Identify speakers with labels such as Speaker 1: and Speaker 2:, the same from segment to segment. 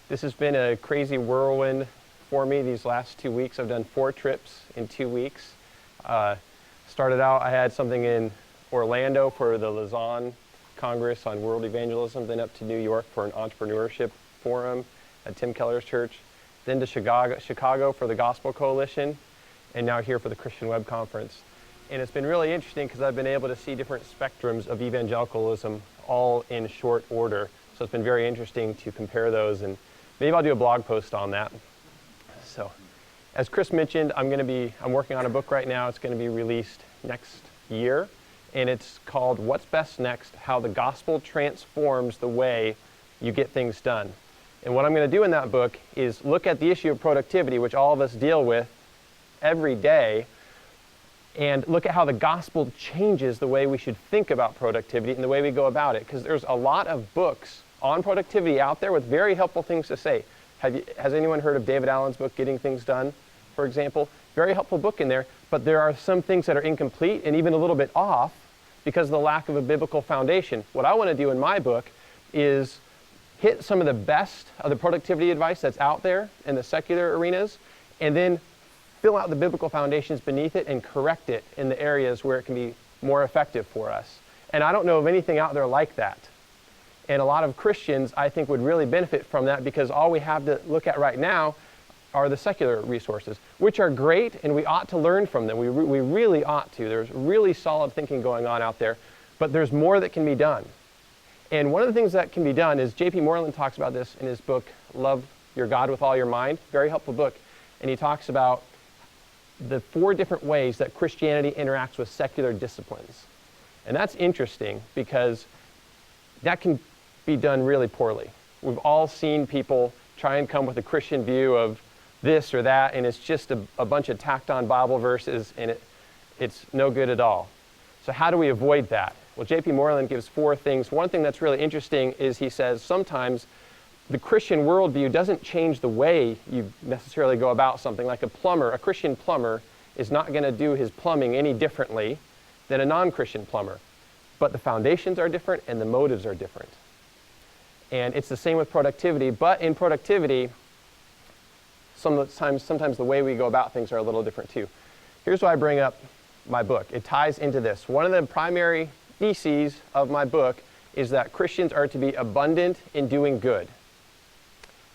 Speaker 1: This has been a crazy whirlwind for me these last 2 weeks. I've done 4 trips in 2 weeks. Started out, I had something in Orlando for the Lausanne Congress on World Evangelism, then up to New York for an entrepreneurship forum at Tim Keller's church, then to Chicago for the Gospel Coalition, and now here for the Christian Web Conference. And it's been really interesting because I've been able to see different spectrums of evangelicalism all in short order. So it's been very interesting to compare those, and maybe I'll do a blog post on that. So, as Chris mentioned, I'm working on a book right now. It's going to be released next year, and it's called What's Best Next? How the Gospel Transforms the Way You Get Things Done. And what I'm going to do in that book is look at the issue of productivity, which all of us deal with every day, and look at how the gospel changes the way we should think about productivity and the way we go about it. Because there's a lot of books on productivity out there with very helpful things to say. Has anyone heard of David Allen's book, Getting Things Done, for example? Very helpful book in there, but there are some things that are incomplete and even a little bit off because of the lack of a biblical foundation. What I want to do in my book is hit some of the best of the productivity advice that's out there in the secular arenas, and then fill out the biblical foundations beneath it and correct it in the areas where it can be more effective for us. And I don't know of anything out there like that. And a lot of Christians, I think, would really benefit from that, because all we have to look at right now are the secular resources, which are great, and we ought to learn from them. We really ought to. There's really solid thinking going on out there, but there's more that can be done. And one of the things that can be done is, J.P. Moreland talks about this in his book, Love Your God with All Your Mind, very helpful book, and he talks about the 4 different ways that Christianity interacts with secular disciplines. And that's interesting because that can be done really poorly. We've all seen people try and come with a Christian view of this or that, and it's just a bunch of tacked on Bible verses, and it's no good at all. So how do we avoid that? Well, J.P. Moreland gives 4 things. One thing that's really interesting is he says sometimes the Christian worldview doesn't change the way you necessarily go about something. Like a Christian plumber is not going to do his plumbing any differently than a non-Christian plumber. But the foundations are different and the motives are different. And it's the same with productivity, but in productivity, sometimes the way we go about things are a little different too. Here's why I bring up my book. It ties into this. One of the primary theses of my book is that Christians are to be abundant in doing good.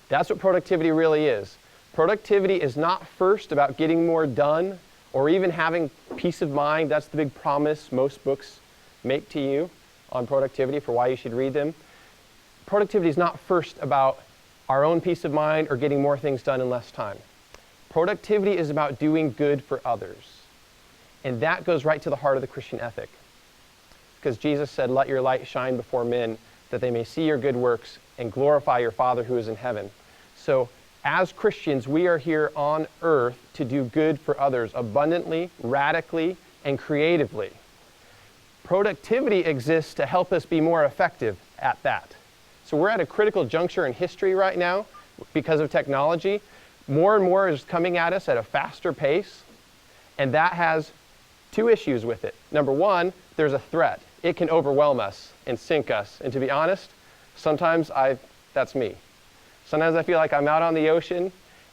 Speaker 1: That's what productivity really is. Productivity is not first about getting more done or even having peace of mind. That's the big promise most books make to you on productivity for why you should read them. Productivity is not first about our own peace of mind or getting more things done in less time. Productivity is about doing good for others. And that goes right to the heart of the Christian ethic. Because Jesus said, "Let your light shine before men, that they may see your good works and glorify your Father who is in heaven." So as Christians, we are here on earth to do good for others abundantly, radically, and creatively. Productivity exists to help us be more effective at that. So we're at a critical juncture in history right now because of technology. More and more is coming at us at a faster pace, and that has 2 issues with it. Number one, there's a threat. It can overwhelm us and sink us. And to be honest, sometimes that's me. Sometimes I feel like I'm out on the ocean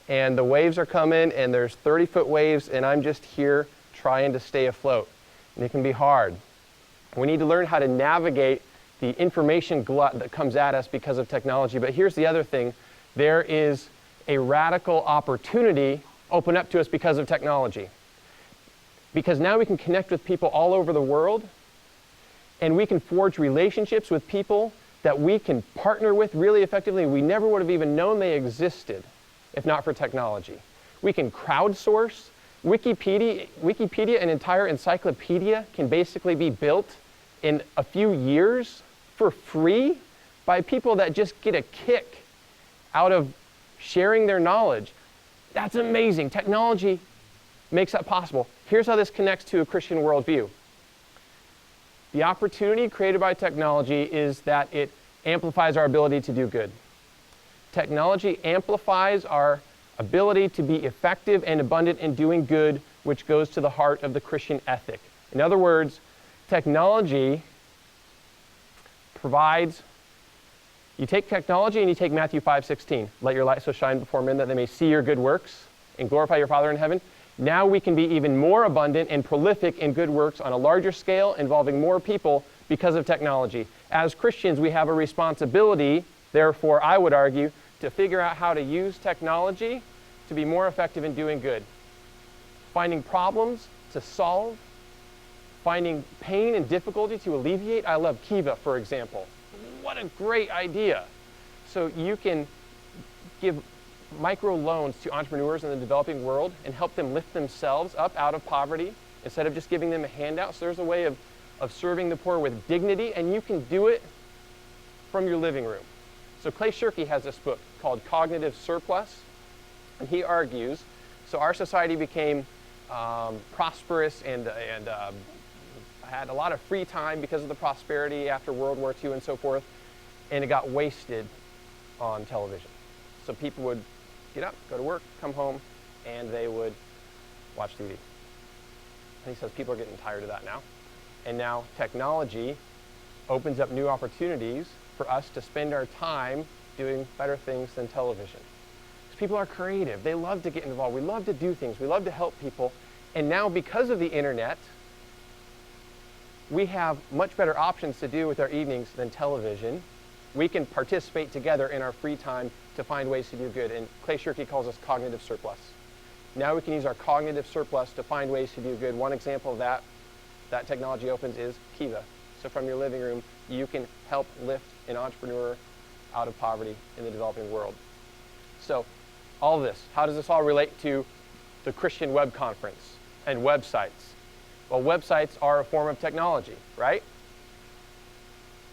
Speaker 1: and the waves are coming and there's 30-foot waves and I'm just here trying to stay afloat. And it can be hard. We need to learn how to navigate the information glut that comes at us because of technology. But here's the other thing. There is a radical opportunity open up to us because of technology. Because now we can connect with people all over the world, and we can forge relationships with people that we can partner with really effectively. We never would have even known they existed if not for technology. We can crowdsource. Wikipedia, an entire encyclopedia, can basically be built in a few years for free by people that just get a kick out of sharing their knowledge. That's amazing. Technology makes that possible. Here's how this connects to a Christian worldview. The opportunity created by technology is that it amplifies our ability to do good. Technology amplifies our ability to be effective and abundant in doing good, which goes to the heart of the Christian ethic. In other words, technology provides You take technology and you take Matthew 5:16. Let your light so shine before men that they may see your good works and glorify your Father in heaven. Now we can be even more abundant and prolific in good works on a larger scale, involving more people because of technology. As Christians, we have a responsibility, therefore, I would argue, to figure out how to use technology to be more effective in doing good. Finding problems to solve, finding pain and difficulty to alleviate. I love Kiva, for example. What a great idea. So you can give micro loans to entrepreneurs in the developing world and help them lift themselves up out of poverty instead of just giving them a handout. So there's a way of serving the poor with dignity, and you can do it from your living room. So Clay Shirky has this book called Cognitive Surplus, and he argues, so our society became prosperous and had a lot of free time because of the prosperity after World War II and so forth, and it got wasted on television. So people would get up, go to work, come home, and they would watch TV. And he says people are getting tired of that now. And now technology opens up new opportunities for us to spend our time doing better things than television. Because people are creative. They love to get involved. We love to do things. We love to help people. And now because of the internet, we have much better options to do with our evenings than television. We can participate together in our free time to find ways to do good. And Clay Shirky calls us cognitive surplus. Now we can use our cognitive surplus to find ways to do good. One example of that technology opens is Kiva. So from your living room, you can help lift an entrepreneur out of poverty in the developing world. So all this, how does this all relate to the Christian Web Conference and websites? Well, websites are a form of technology, right?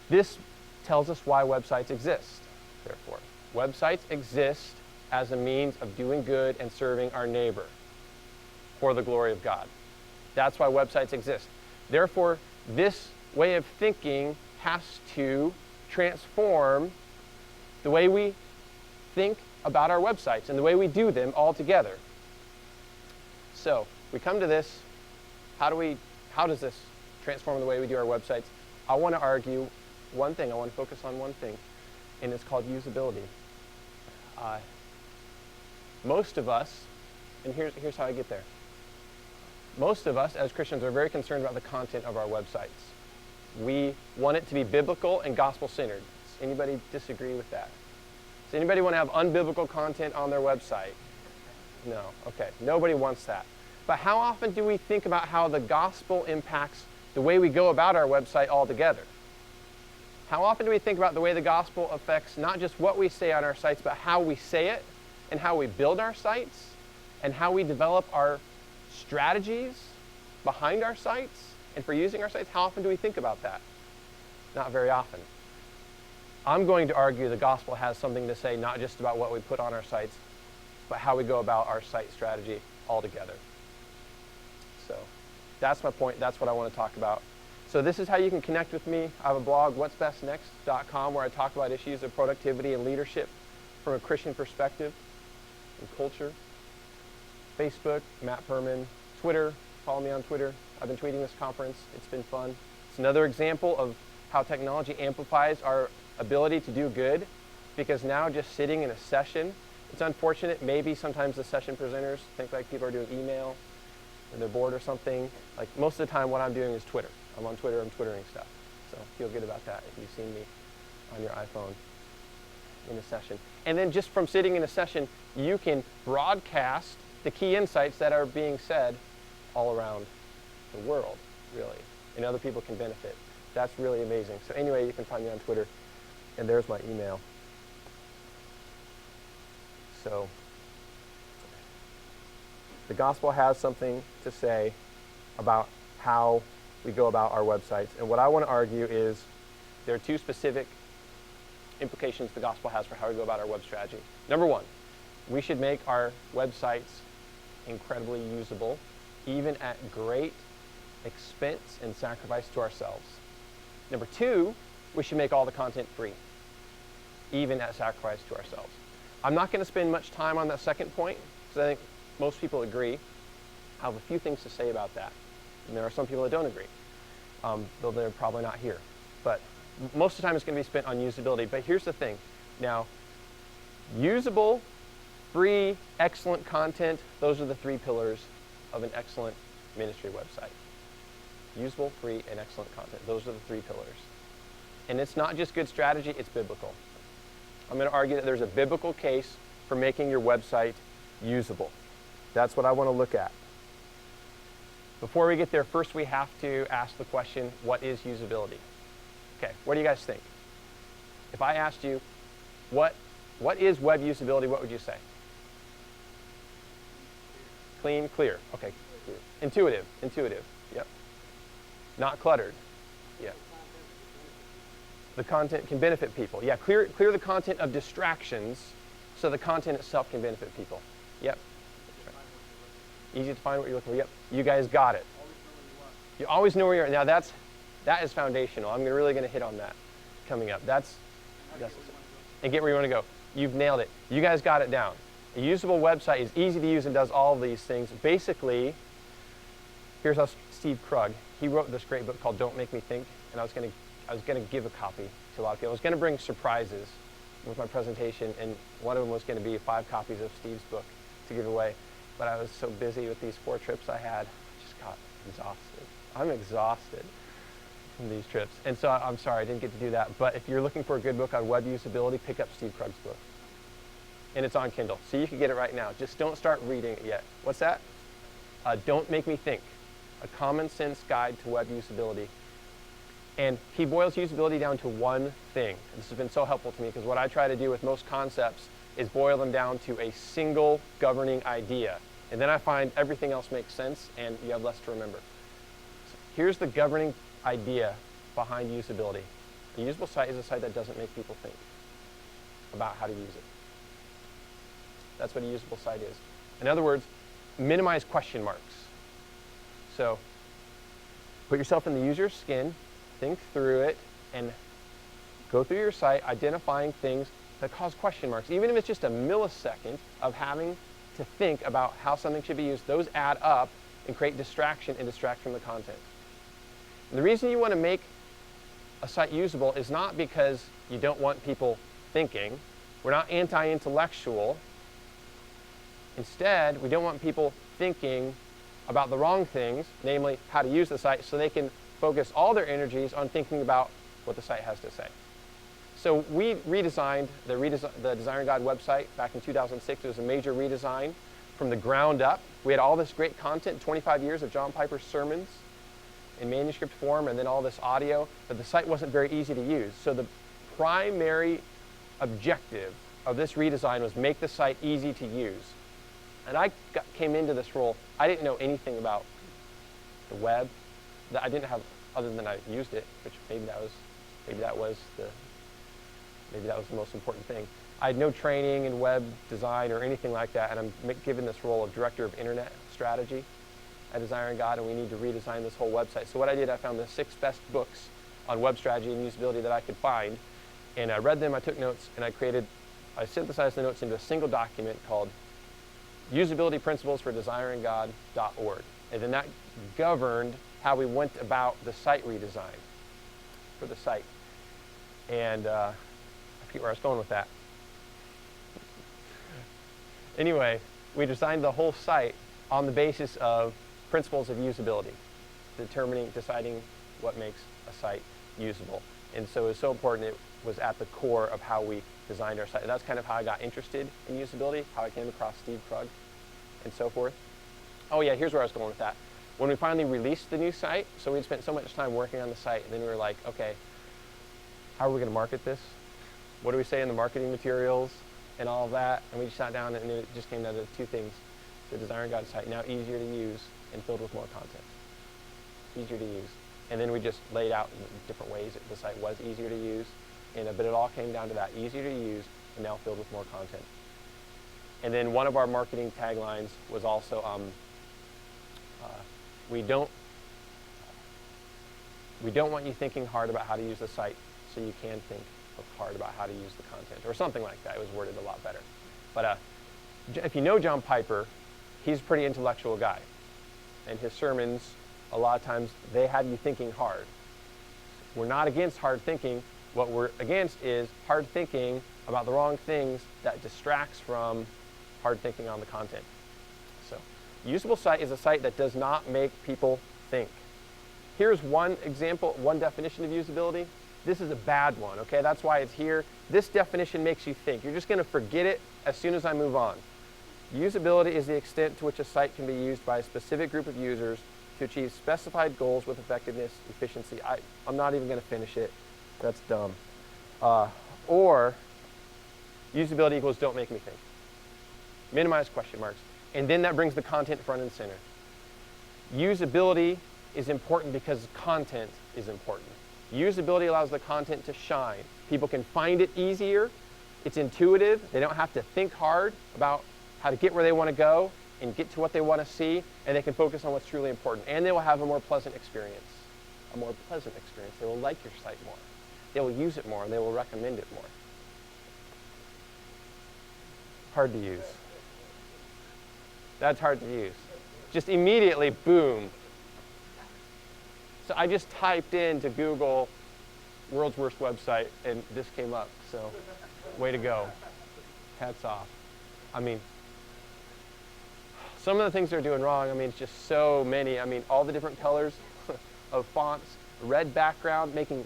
Speaker 1: This tells us why websites exist, therefore. Websites exist as a means of doing good and serving our neighbor for the glory of God. That's why websites exist. Therefore, this way of thinking has to transform the way we think about our websites and the way we do them all together. So we come to this. How does this transform the way we do our websites? I want to argue one thing. I want to focus on one thing, and it's called usability. Most of us, and here's how I get there. Most of us as Christians are very concerned about the content of our websites. We want it to be biblical and gospel-centered. Does anybody disagree with that? Does anybody want to have unbiblical content on their website? No. Okay. Nobody wants that. But how often do we think about how the gospel impacts the way we go about our website altogether? How often do we think about the way the gospel affects not just what we say on our sites, but how we say it and how we build our sites and how we develop our strategies behind our sites and for using our sites? How often do we think about that? Not very often. I'm going to argue the gospel has something to say not just about what we put on our sites, but how we go about our site strategy altogether. So that's my point. That's what I want to talk about. So this is how you can connect with me. I have a blog, whatsbestnext.com, where I talk about issues of productivity and leadership from a Christian perspective and culture. Facebook, Matt Perman. Twitter, follow me on Twitter. I've been tweeting this conference. It's been fun. It's another example of how technology amplifies our ability to do good, because now just sitting in a session, it's unfortunate. Maybe sometimes the session presenters think like people are doing email or they're bored or something. Like most of the time what I'm doing is Twitter. I'm on Twitter, I'm Twittering stuff. So feel good about that if you've seen me on your iPhone in a session. And then just from sitting in a session, you can broadcast the key insights that are being said all around the world, really. And other people can benefit. That's really amazing. So anyway, you can find me on Twitter. And there's my email. So the gospel has something to say about how we go about our websites. And what I want to argue is there are two specific implications the gospel has for how we go about our web strategy. Number one, we should make our websites incredibly usable, even at great expense and sacrifice to ourselves. Number two, we should make all the content free, even at sacrifice to ourselves. I'm not going to spend much time on that second point, because I think most people agree. I have a few things to say about that. And there are some people that don't agree, though they're probably not here. But most of the time it's going to be spent on usability. But here's the thing. Now, usable, free, excellent content, those are the three pillars of an excellent ministry website. Usable, free, and excellent content. Those are the three pillars. And it's not just good strategy, it's biblical. I'm going to argue that there's a biblical case for making your website usable. That's what I want to look at. Before we get there, first we have to ask the question, what is usability? Okay, what do you guys think? If I asked you, what is web usability, what would you say? Clean, clear. Okay, clear. Intuitive, yep. Not cluttered, yep. The content can benefit people. Yeah, clear the content of distractions so the content itself can benefit people. Yep. Easy to find what you're looking for. Yep. You guys got it. You always know where you are. Now that is foundational. I'm really going to hit on that coming up. That's and get where you want to go. You've nailed it. You guys got it down. A usable website is easy to use and does all of these things. Basically, here's how Steve Krug, he wrote this great book called Don't Make Me Think, and I was going to give a copy to a lot of people. I was going to bring surprises with my presentation, and one of them was going to be 5 copies of Steve's book to give away. But I was so busy with these 4 trips I had, I just got exhausted. I'm exhausted from these trips. And so I'm sorry I didn't get to do that. But if you're looking for a good book on web usability, pick up Steve Krug's book. And it's on Kindle, so you can get it right now. Just don't start reading it yet. What's that? Don't Make Me Think, a common sense guide to web usability. And he boils usability down to one thing. This has been so helpful to me because what I try to do with most concepts is boil them down to a single governing idea. And then I find everything else makes sense and you have less to remember. So here's the governing idea behind usability. A usable site is a site that doesn't make people think about how to use it. That's what a usable site is. In other words, minimize question marks. So put yourself in the user's skin, think through it, and go through your site identifying things that cause question marks. Even if it's just a millisecond of having to think about how something should be used, those add up and create distraction and distract from the content. And the reason you want to make a site usable is not because you don't want people thinking. We're not anti-intellectual. Instead, we don't want people thinking about the wrong things, namely how to use the site, so they can focus all their energies on thinking about what the site has to say. So we redesigned the Desiring God website back in 2006. It was a major redesign from the ground up. We had all this great content, 25 years of John Piper's sermons in manuscript form, and then all this audio, but the site wasn't very easy to use. So the primary objective of this redesign was make the site easy to use. And I came into this role, I didn't know anything about the web. I didn't have, other than I used it, which maybe that was the most important thing. I had no training in web design or anything like that, and I'm given this role of director of internet strategy at Desiring God, and we need to redesign this whole website. So what I did, I found the 6 best books on web strategy and usability that I could find, and I read them, I took notes, and I synthesized the notes into a single document called Usability Principles for DesiringGod.org. And then that governed how we went about the site redesign for the site. And I forget where I was going with that. Anyway, we designed the whole site on the basis of principles of usability, deciding what makes a site usable. And so it was so important, it was at the core of how we designed our site. And that's kind of how I got interested in usability, how I came across Steve Krug, and so forth. Oh yeah, here's where I was going with that. When we finally released the new site, so we'd spent so much time working on the site, and then we were like, okay, how are we going to market this? What do we say in the marketing materials and all of that? And we just sat down, and it just came down to 2 things. The Desiring God site, now easier to use and filled with more content. Easier to use. And then we just laid out different ways that the site was easier to use. But it all came down to that, easier to use and now filled with more content. And then one of our marketing taglines was also, we don't want you thinking hard about how to use the site, so you can think hard about how to use the content, or something like that. It was worded a lot better. But if you know John Piper, he's a pretty intellectual guy. And his sermons, a lot of times, they have you thinking hard. We're not against hard thinking. What we're against is hard thinking about the wrong things that distracts from hard thinking on the content. So, usable site is a site that does not make people think. Here's one example, one definition of usability. This is a bad one, okay? That's why it's here. This definition makes you think. You're just going to forget it as soon as I move on. Usability is the extent to which a site can be used by a specific group of users to achieve specified goals with effectiveness, efficiency. I'm not even going to finish it. That's dumb. Or usability equals don't make me think. Minimize question marks. And then that brings the content front and center. Usability is important because content is important. Usability allows the content to shine. People can find it easier. It's intuitive. They don't have to think hard about how to get where they want to go and get to what they want to see, and they can focus on what's truly important. And they will have a more pleasant experience. A more pleasant experience. They will like your site more. They will use it more, and they will recommend it more. Hard to use. That's hard to use. Just immediately, boom. So I just typed into Google world's worst website, and this came up. So way to go. Hats off. I mean, some of the things they're doing wrong, I mean, it's just so many. I mean, all the different colors of fonts, red background, making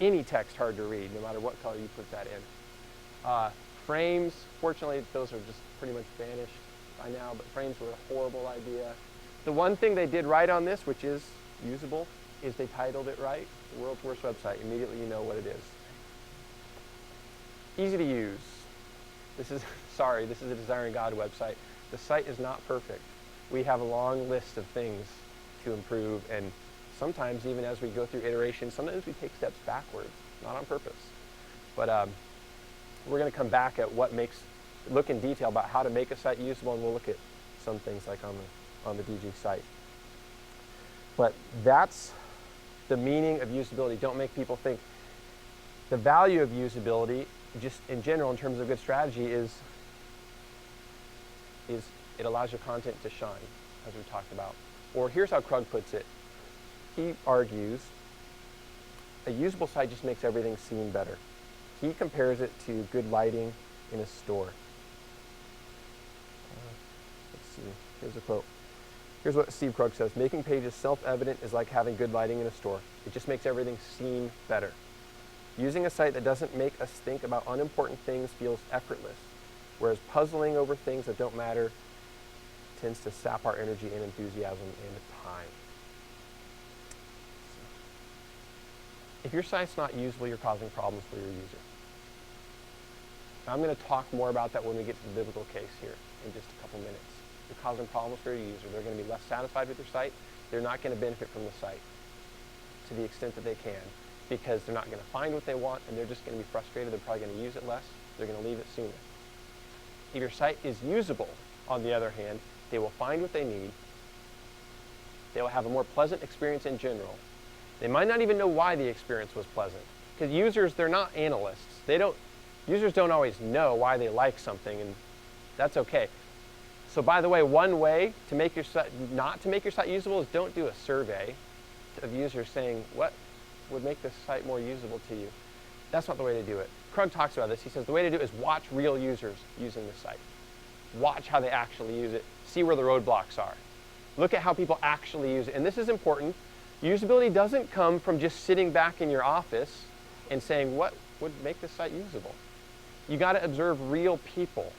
Speaker 1: any text hard to read, no matter what color you put that in. Frames, fortunately, those are just pretty much vanished by now, but frames were a horrible idea. The one thing they did right on this, which is usable, is they titled it right. The world's worst website. Immediately you know what it is. Easy to use. This is, sorry, this is a Desiring God website. The site is not perfect. We have a long list of things to improve, and sometimes even as we go through iterations, sometimes we take steps backwards, not on purpose. But we're going to come back at look in detail about how to make a site usable, and we'll look at some things like on the DG site. But that's the meaning of usability. Don't make people think. The value of usability, just in general, in terms of good strategy, is it allows your content to shine, as we talked about. Or here's how Krug puts it. He argues a usable site just makes everything seem better. He compares it to good lighting in a store. Let's see. Here's a quote. Here's what Steve Krug says. Making pages self-evident is like having good lighting in a store. It just makes everything seem better. Using a site that doesn't make us think about unimportant things feels effortless, whereas puzzling over things that don't matter tends to sap our energy and enthusiasm and time. If your site's not usable, you're causing problems for your user. Now, I'm going to talk more about that when we get to the biblical case here in just a couple minutes. You're causing problems for your user. They're going to be less satisfied with your site. They're not going to benefit from the site to the extent that they can, because they're not going to find what they want, and they're just going to be frustrated. They're probably going to use it less. They're going to leave it sooner. If your site is usable, on the other hand, they will find what they need. They will have a more pleasant experience in general. They might not even know why the experience was pleasant, because users, they're not analysts. Users don't always know why they like something, and that's okay. So by the way, one way to make your site, not to make your site usable, is don't do a survey of users saying, what would make this site more usable to you? That's not the way to do it. Krug talks about this. He says the way to do it is watch real users using the site. Watch how they actually use it. See where the roadblocks are. Look at how people actually use it. And this is important. Usability doesn't come from just sitting back in your office and saying, what would make this site usable? You got to observe real people.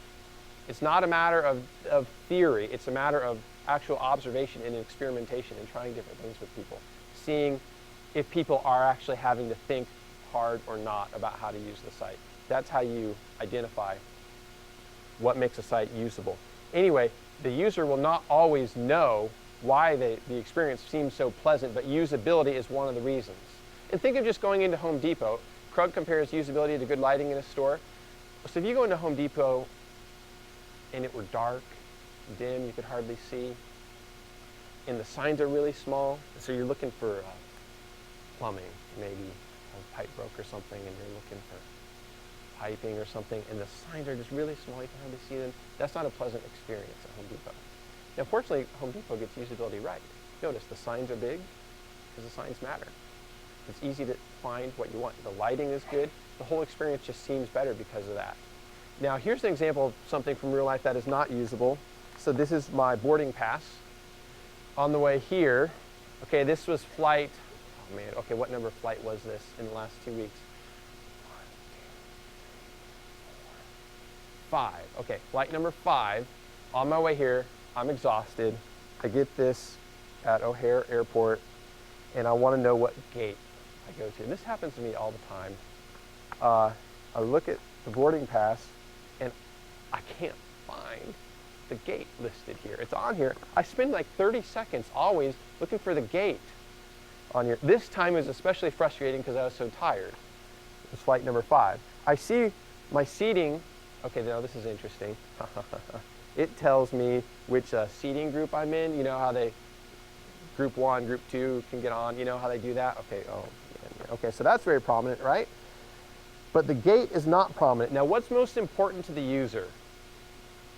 Speaker 1: It's not a matter of theory. It's a matter of actual observation and experimentation and trying different things with people. Seeing if people are actually having to think hard or not about how to use the site. That's how you identify what makes a site usable. Anyway, the user will not always know why the experience seems so pleasant, but usability is one of the reasons. And think of just going into Home Depot. Krug compares usability to good lighting in a store. So if you go into Home Depot and it were dark, dim, you could hardly see, and the signs are really small, so you're looking for plumbing, maybe a pipe broke or something, and you're looking for piping or something, and the signs are just really small, you can hardly see them. That's not a pleasant experience at Home Depot. Now, fortunately, Home Depot gets usability right. Notice the signs are big because the signs matter. It's easy to find what you want. The lighting is good. The whole experience just seems better because of that. Now, here's an example of something from real life that is not usable. So this is my boarding pass. On the way here, okay, this was flight, oh man, okay, what number flight was this in the last 2 weeks? 5, okay, flight number 5. On my way here, I'm exhausted. I get this at O'Hare Airport, and I want to know what gate I go to. And this happens to me all the time. I look at the boarding pass, and I can't find the gate listed here. It's on here. I spend like 30 seconds always looking for the gate on here. This time is especially frustrating because I was so tired. It's flight number 5. I see my seating. Okay, now this is interesting. It tells me which seating group I'm in. You know how they, group 1, group 2 can get on. You know how they do that? Okay, oh, yeah. Okay, so that's very prominent, right? But the gate is not prominent. Now, what's most important to the user?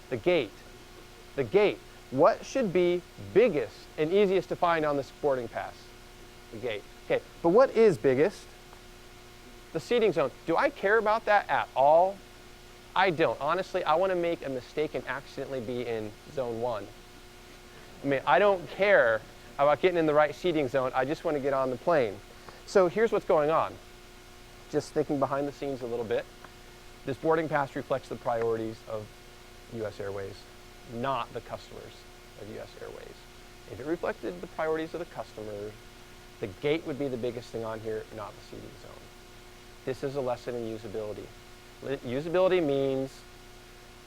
Speaker 1: The gate. The gate. What should be biggest and easiest to find on this boarding pass? The gate. Okay, but what is biggest? The seating zone. Do I care about that at all? I don't. Honestly, I want to make a mistake and accidentally be in zone 1. I mean, I don't care about getting in the right seating zone. I just want to get on the plane. So here's what's going on. Just thinking behind the scenes a little bit. This boarding pass reflects the priorities of U.S. Airways, not the customers of U.S. Airways. If it reflected the priorities of the customers, the gate would be the biggest thing on here, not the seating zone. This is a lesson in usability. Usability means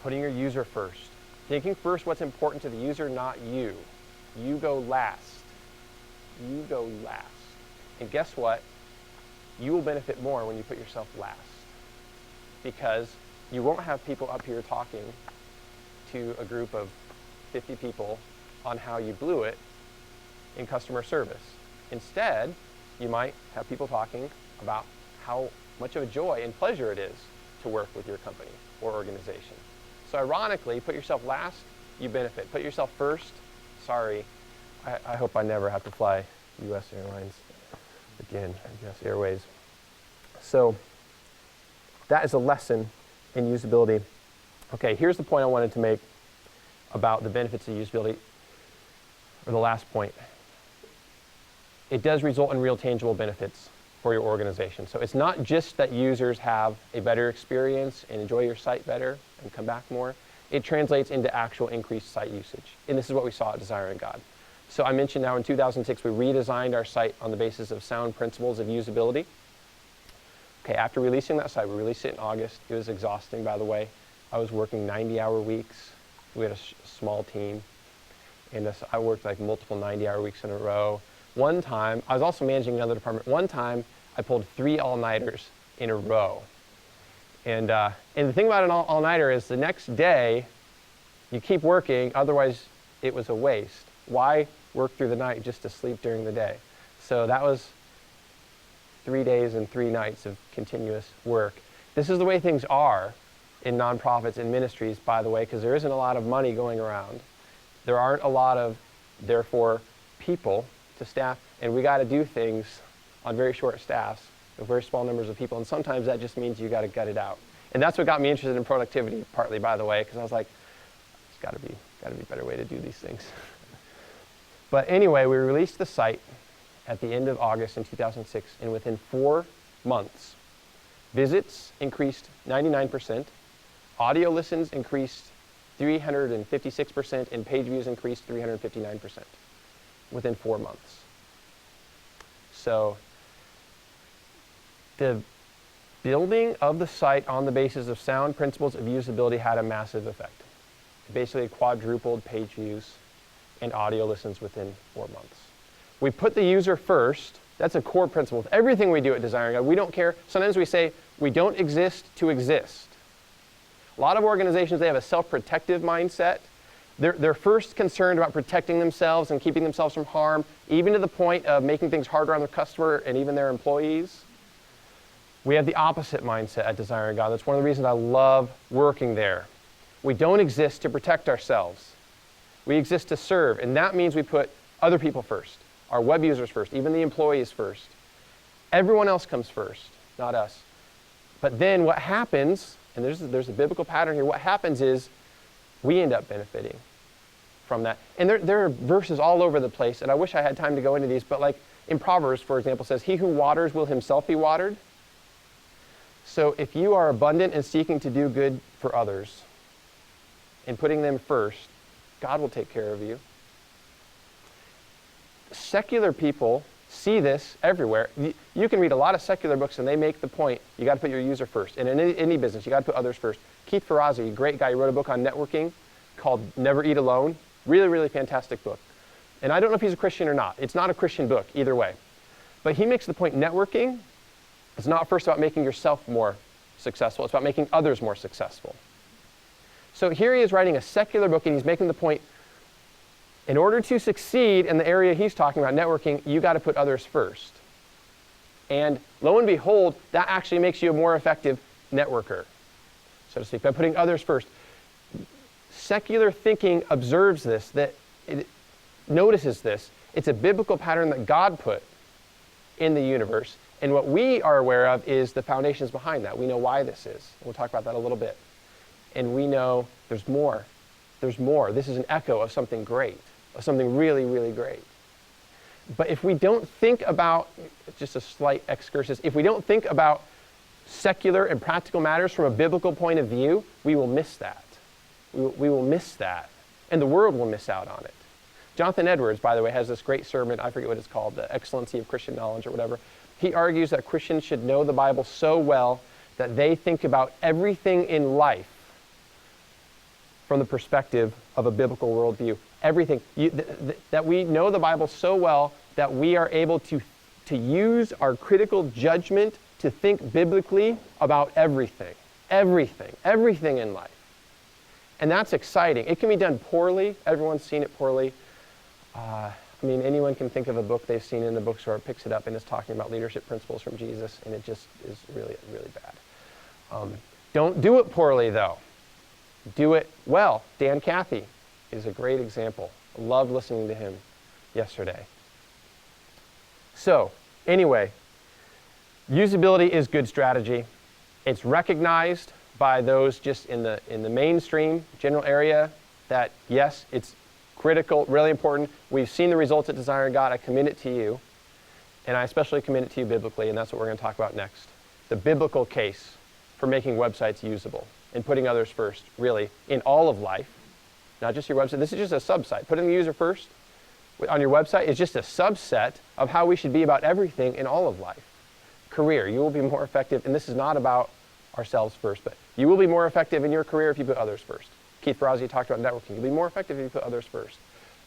Speaker 1: putting your user first. Thinking first what's important to the user, not you. You go last. You go last. And guess what? You will benefit more when you put yourself last. Because you won't have people up here talking to a group of 50 people on how you blew it in customer service. Instead, you might have people talking about how much of a joy and pleasure it is to work with your company or organization. So ironically, put yourself last, you benefit. Put yourself first, sorry, I hope I never have to fly U.S. Airlines again, U.S. Airways. So that is a lesson in usability. Okay, here's the point I wanted to make about the benefits of usability, or the last point. It does result in real tangible benefits for your organization. So it's not just that users have a better experience and enjoy your site better and come back more. It translates into actual increased site usage. And this is what we saw at Desiring God. So I mentioned now in 2006, we redesigned our site on the basis of sound principles of usability. Okay, after releasing that site, we released it in August. It was exhausting, by the way. I was working 90-hour weeks. We had a small team. And I worked like multiple 90-hour weeks in a row. One time, I was also managing another department. One time, I pulled 3 all-nighters in a row. And the thing about an all-nighter is the next day, you keep working, otherwise it was a waste. Why work through the night just to sleep during the day? So that was 3 days and 3 nights of continuous work. This is the way things are in nonprofits and ministries, by the way, because there isn't a lot of money going around. There aren't a lot of, therefore, people to staff, and we got to do things on very short staffs with very small numbers of people, and sometimes that just means you got to gut it out. And that's what got me interested in productivity, partly, by the way, because I was like, there's got to be a better way to do these things. But anyway, we released the site at the end of August in 2006, and within 4 months, visits increased 99%, audio listens increased 356%, and page views increased 359% within 4 months. So the building of the site on the basis of sound principles of usability had a massive effect. It basically quadrupled page views and audio listens within 4 months. We put the user first. That's a core principle of everything we do at Desiring God. We don't care. Sometimes we say we don't exist to exist. A lot of organizations, they have a self-protective mindset. They're first concerned about protecting themselves and keeping themselves from harm, even to the point of making things harder on their customer and even their employees. We have the opposite mindset at Desiring God. That's one of the reasons I love working there. We don't exist to protect ourselves. We exist to serve, and that means we put other people first, our web users first, even the employees first. Everyone else comes first, not us. But then what happens, and there's a biblical pattern here, what happens is we end up benefiting from that. And there are verses all over the place, and I wish I had time to go into these, but like in Proverbs, for example, says, he who waters will himself be watered. So if you are abundant and seeking to do good for others and putting them first, God will take care of you. Secular people see this everywhere. You can read a lot of secular books and they make the point, you got to put your user first. And in any business, you got to put others first. Keith Ferrazzi, a great guy, he wrote a book on networking called Never Eat Alone. Really, really fantastic book. And I don't know if he's a Christian or not. It's not a Christian book either way. But he makes the point, networking is not first about making yourself more successful. It's about making others more successful. So here he is writing a secular book and he's making the point, in order to succeed in the area he's talking about, networking, you got to put others first. And lo and behold, that actually makes you a more effective networker, so to speak, by putting others first. Secular thinking observes this, that it notices this. It's a biblical pattern that God put in the universe. And what we are aware of is the foundations behind that. We know why this is. We'll talk about that a little bit. And we know there's more. There's more. This is an echo of something great, of something really, really great. But if we don't think about, just a slight excursus, if we don't think about secular and practical matters from a biblical point of view, we will miss that. We will miss that. And the world will miss out on it. Jonathan Edwards, by the way, has this great sermon, I forget what it's called, The Excellency of Christian Knowledge or whatever. He argues that Christians should know the Bible so well that they think about everything in life from the perspective of a biblical worldview. Everything. That we know the Bible so well that we are able to use our critical judgment to think biblically about everything. Everything in life. And that's exciting. It can be done poorly. Everyone's seen it poorly. I mean, anyone can think of a book they've seen in the bookstore, picks it up, and is talking about leadership principles from Jesus, and it just is really, really bad. Don't do it poorly, though. Do it well. Dan Cathy is a great example. I loved listening to him yesterday. So, anyway, usability is good strategy. It's recognized by those just in the mainstream general area that, yes, it's critical, really important. We've seen the results at Desire God. I commit it to you. And I especially commit it to you biblically, and that's what we're going to talk about next. The biblical case for making websites usable and putting others first, really, in all of life, not just your website. This is just a subset. Putting the user first on your website is just a subset of how we should be about everything in all of life. Career, you will be more effective, and this is not about ourselves first, but you will be more effective in your career if you put others first. Keith Ferrazzi talked about networking. You'll be more effective if you put others first.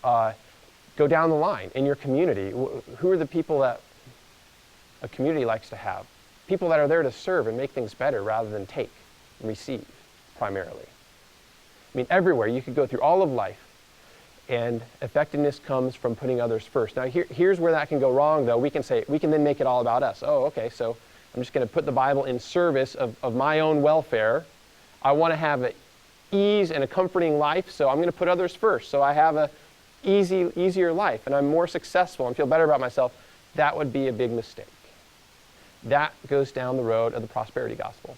Speaker 1: Go down the line in your community. Who are the people that a community likes to have? People that are there to serve and make things better rather than take and receive, primarily. I mean, everywhere. You could go through all of life, and effectiveness comes from putting others first. Now, here's where that can go wrong, though. We can then make it all about us. Oh, okay, so I'm just going to put the Bible in service of my own welfare. I want to have an ease and a comforting life, so I'm going to put others first. So I have a easier life, and I'm more successful and feel better about myself. That would be a big mistake. That goes down the road of the prosperity gospel,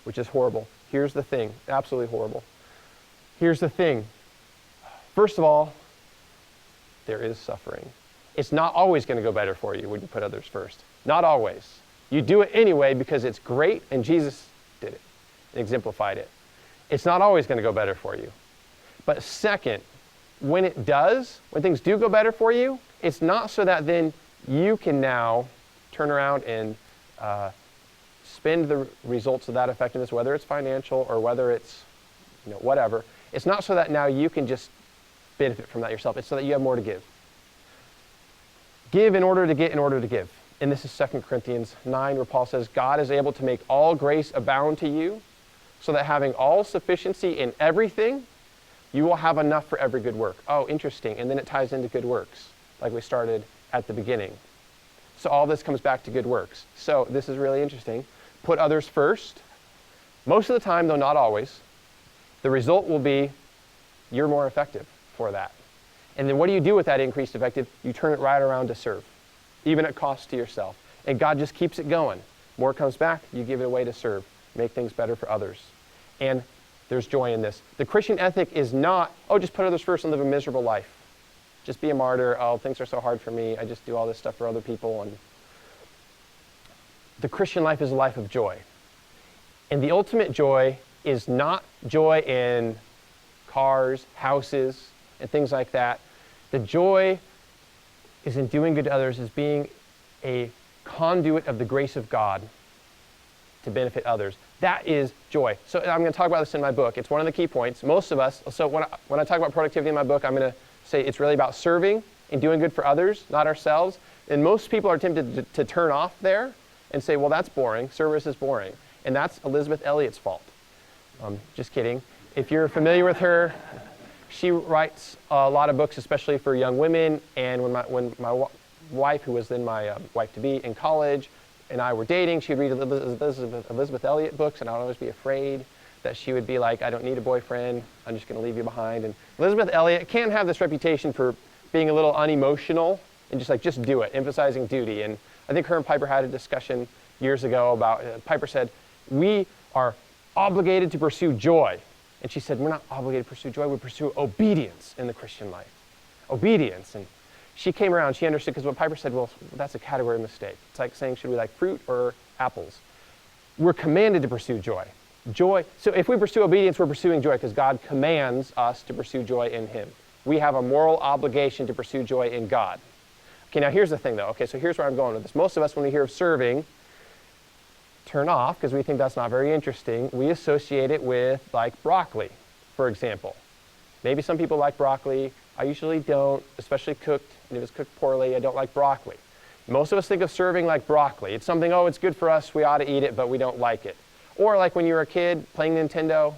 Speaker 1: which is horrible. Here's the thing, absolutely horrible. Here's the thing. First of all, there is suffering. It's not always going to go better for you when you put others first. Not always. You do it anyway because it's great, and Jesus did it, exemplified it. It's not always going to go better for you. But second, when it does, when things do go better for you, it's not so that then you can now turn around and spend the results of that effectiveness, whether it's financial or whether it's, whatever. It's not so that now you can just benefit from that yourself. It's so that you have more to give. Give in order to get in order to give. And this is 2 Corinthians 9, where Paul says, God is able to make all grace abound to you, so that having all sufficiency in everything, you will have enough for every good work. Oh, interesting. And then it ties into good works, like we started at the beginning. So all this comes back to good works. So this is really interesting. Put others first. Most of the time, though not always, the result will be you're more effective for that. And then what do you do with that increased effective? You turn it right around to serve, even at cost to yourself. And God just keeps it going. More comes back, you give it away to serve, make things better for others. And there's joy in this. The Christian ethic is not, oh, just put others first and live a miserable life. Just be a martyr. Oh, things are so hard for me. I just do all this stuff for other people. And the Christian life is a life of joy. And the ultimate joy is not joy in cars, houses, and things like that. The joy is in doing good to others, is being a conduit of the grace of God to benefit others. That is joy. So I'm going to talk about this in my book. It's one of the key points. Most of us, so when I talk about productivity in my book, I'm going to say it's really about serving and doing good for others, not ourselves. And most people are tempted to turn off there and say, well, that's boring. Service is boring. And that's Elizabeth Elliot's fault. Just kidding. If you're familiar with her, she writes a lot of books, especially for young women. And when my wife, who was then my wife-to-be in college, and I were dating, she would read Elizabeth Elliot books, and I would always be afraid that she would be like, I don't need a boyfriend, I'm just going to leave you behind. And Elizabeth Elliot can have this reputation for being a little unemotional and just do it, emphasizing duty. And I think her and Piper had a discussion years ago about, Piper said, we are obligated to pursue joy. And she said, we're not obligated to pursue joy, we pursue obedience in the Christian life. Obedience. And she came around, she understood, because what Piper said, well, that's a category mistake. It's like saying, should we like fruit or apples? We're commanded to pursue joy. Joy, so if we pursue obedience, we're pursuing joy because God commands us to pursue joy in Him. We have a moral obligation to pursue joy in God. Okay, now here's the thing though. Okay, so here's where I'm going with this. Most of us, when we hear of serving, turn off because we think that's not very interesting. We associate it with like broccoli, for example. Maybe some people like broccoli. I usually don't, especially cooked. And if it's cooked poorly, I don't like broccoli. Most of us think of serving like broccoli. It's something, oh, it's good for us, we ought to eat it, but we don't like it. Or like when you were a kid playing Nintendo,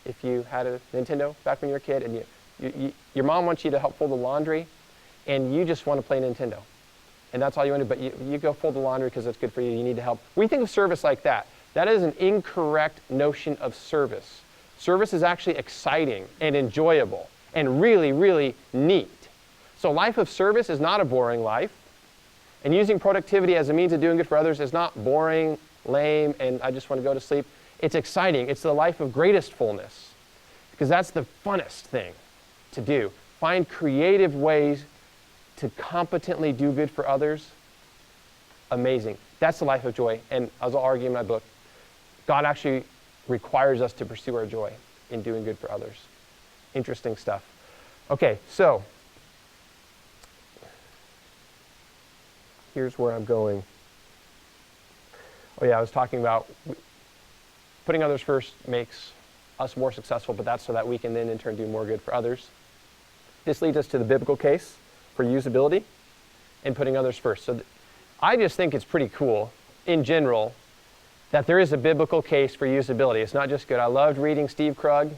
Speaker 1: if you had a Nintendo back when you were a kid, and your mom wants you to help fold the laundry, and you just want to play Nintendo. And that's all you want to do, but you go fold the laundry because it's good for you, you need to help. We think of service like that. That is an incorrect notion of service. Service is actually exciting and enjoyable and really, really neat. So life of service is not a boring life. And using productivity as a means of doing good for others is not boring, lame, and I just want to go to sleep. It's exciting. It's the life of greatest fullness because that's the funnest thing to do. Find creative ways to competently do good for others. Amazing. That's the life of joy. And as I'll argue in my book, God actually requires us to pursue our joy in doing good for others. Interesting stuff. Okay, so here's where I'm going. Oh yeah, I was talking about putting others first makes us more successful, but that's so that we can then in turn do more good for others. This leads us to the biblical case for usability and putting others first. So I just think it's pretty cool in general that there is a biblical case for usability. It's not just good. I loved reading Steve Krug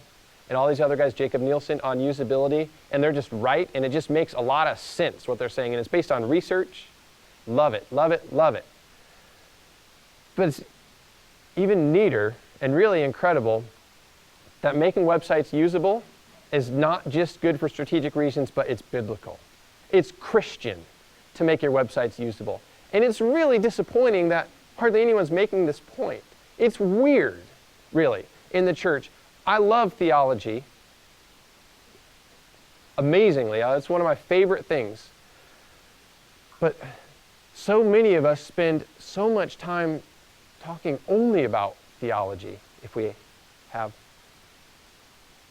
Speaker 1: and all these other guys, Jacob Nielsen, on usability, and they're just right, and it just makes a lot of sense what they're saying, and it's based on research. Love it, love it, love it. But it's even neater and really incredible that making websites usable is not just good for strategic reasons, but it's biblical. It's Christian to make your websites usable. And it's really disappointing that hardly anyone's making this point. It's weird, really, in the church. I love theology. Amazingly, it's one of my favorite things. But so many of us spend so much time talking only about theology if we have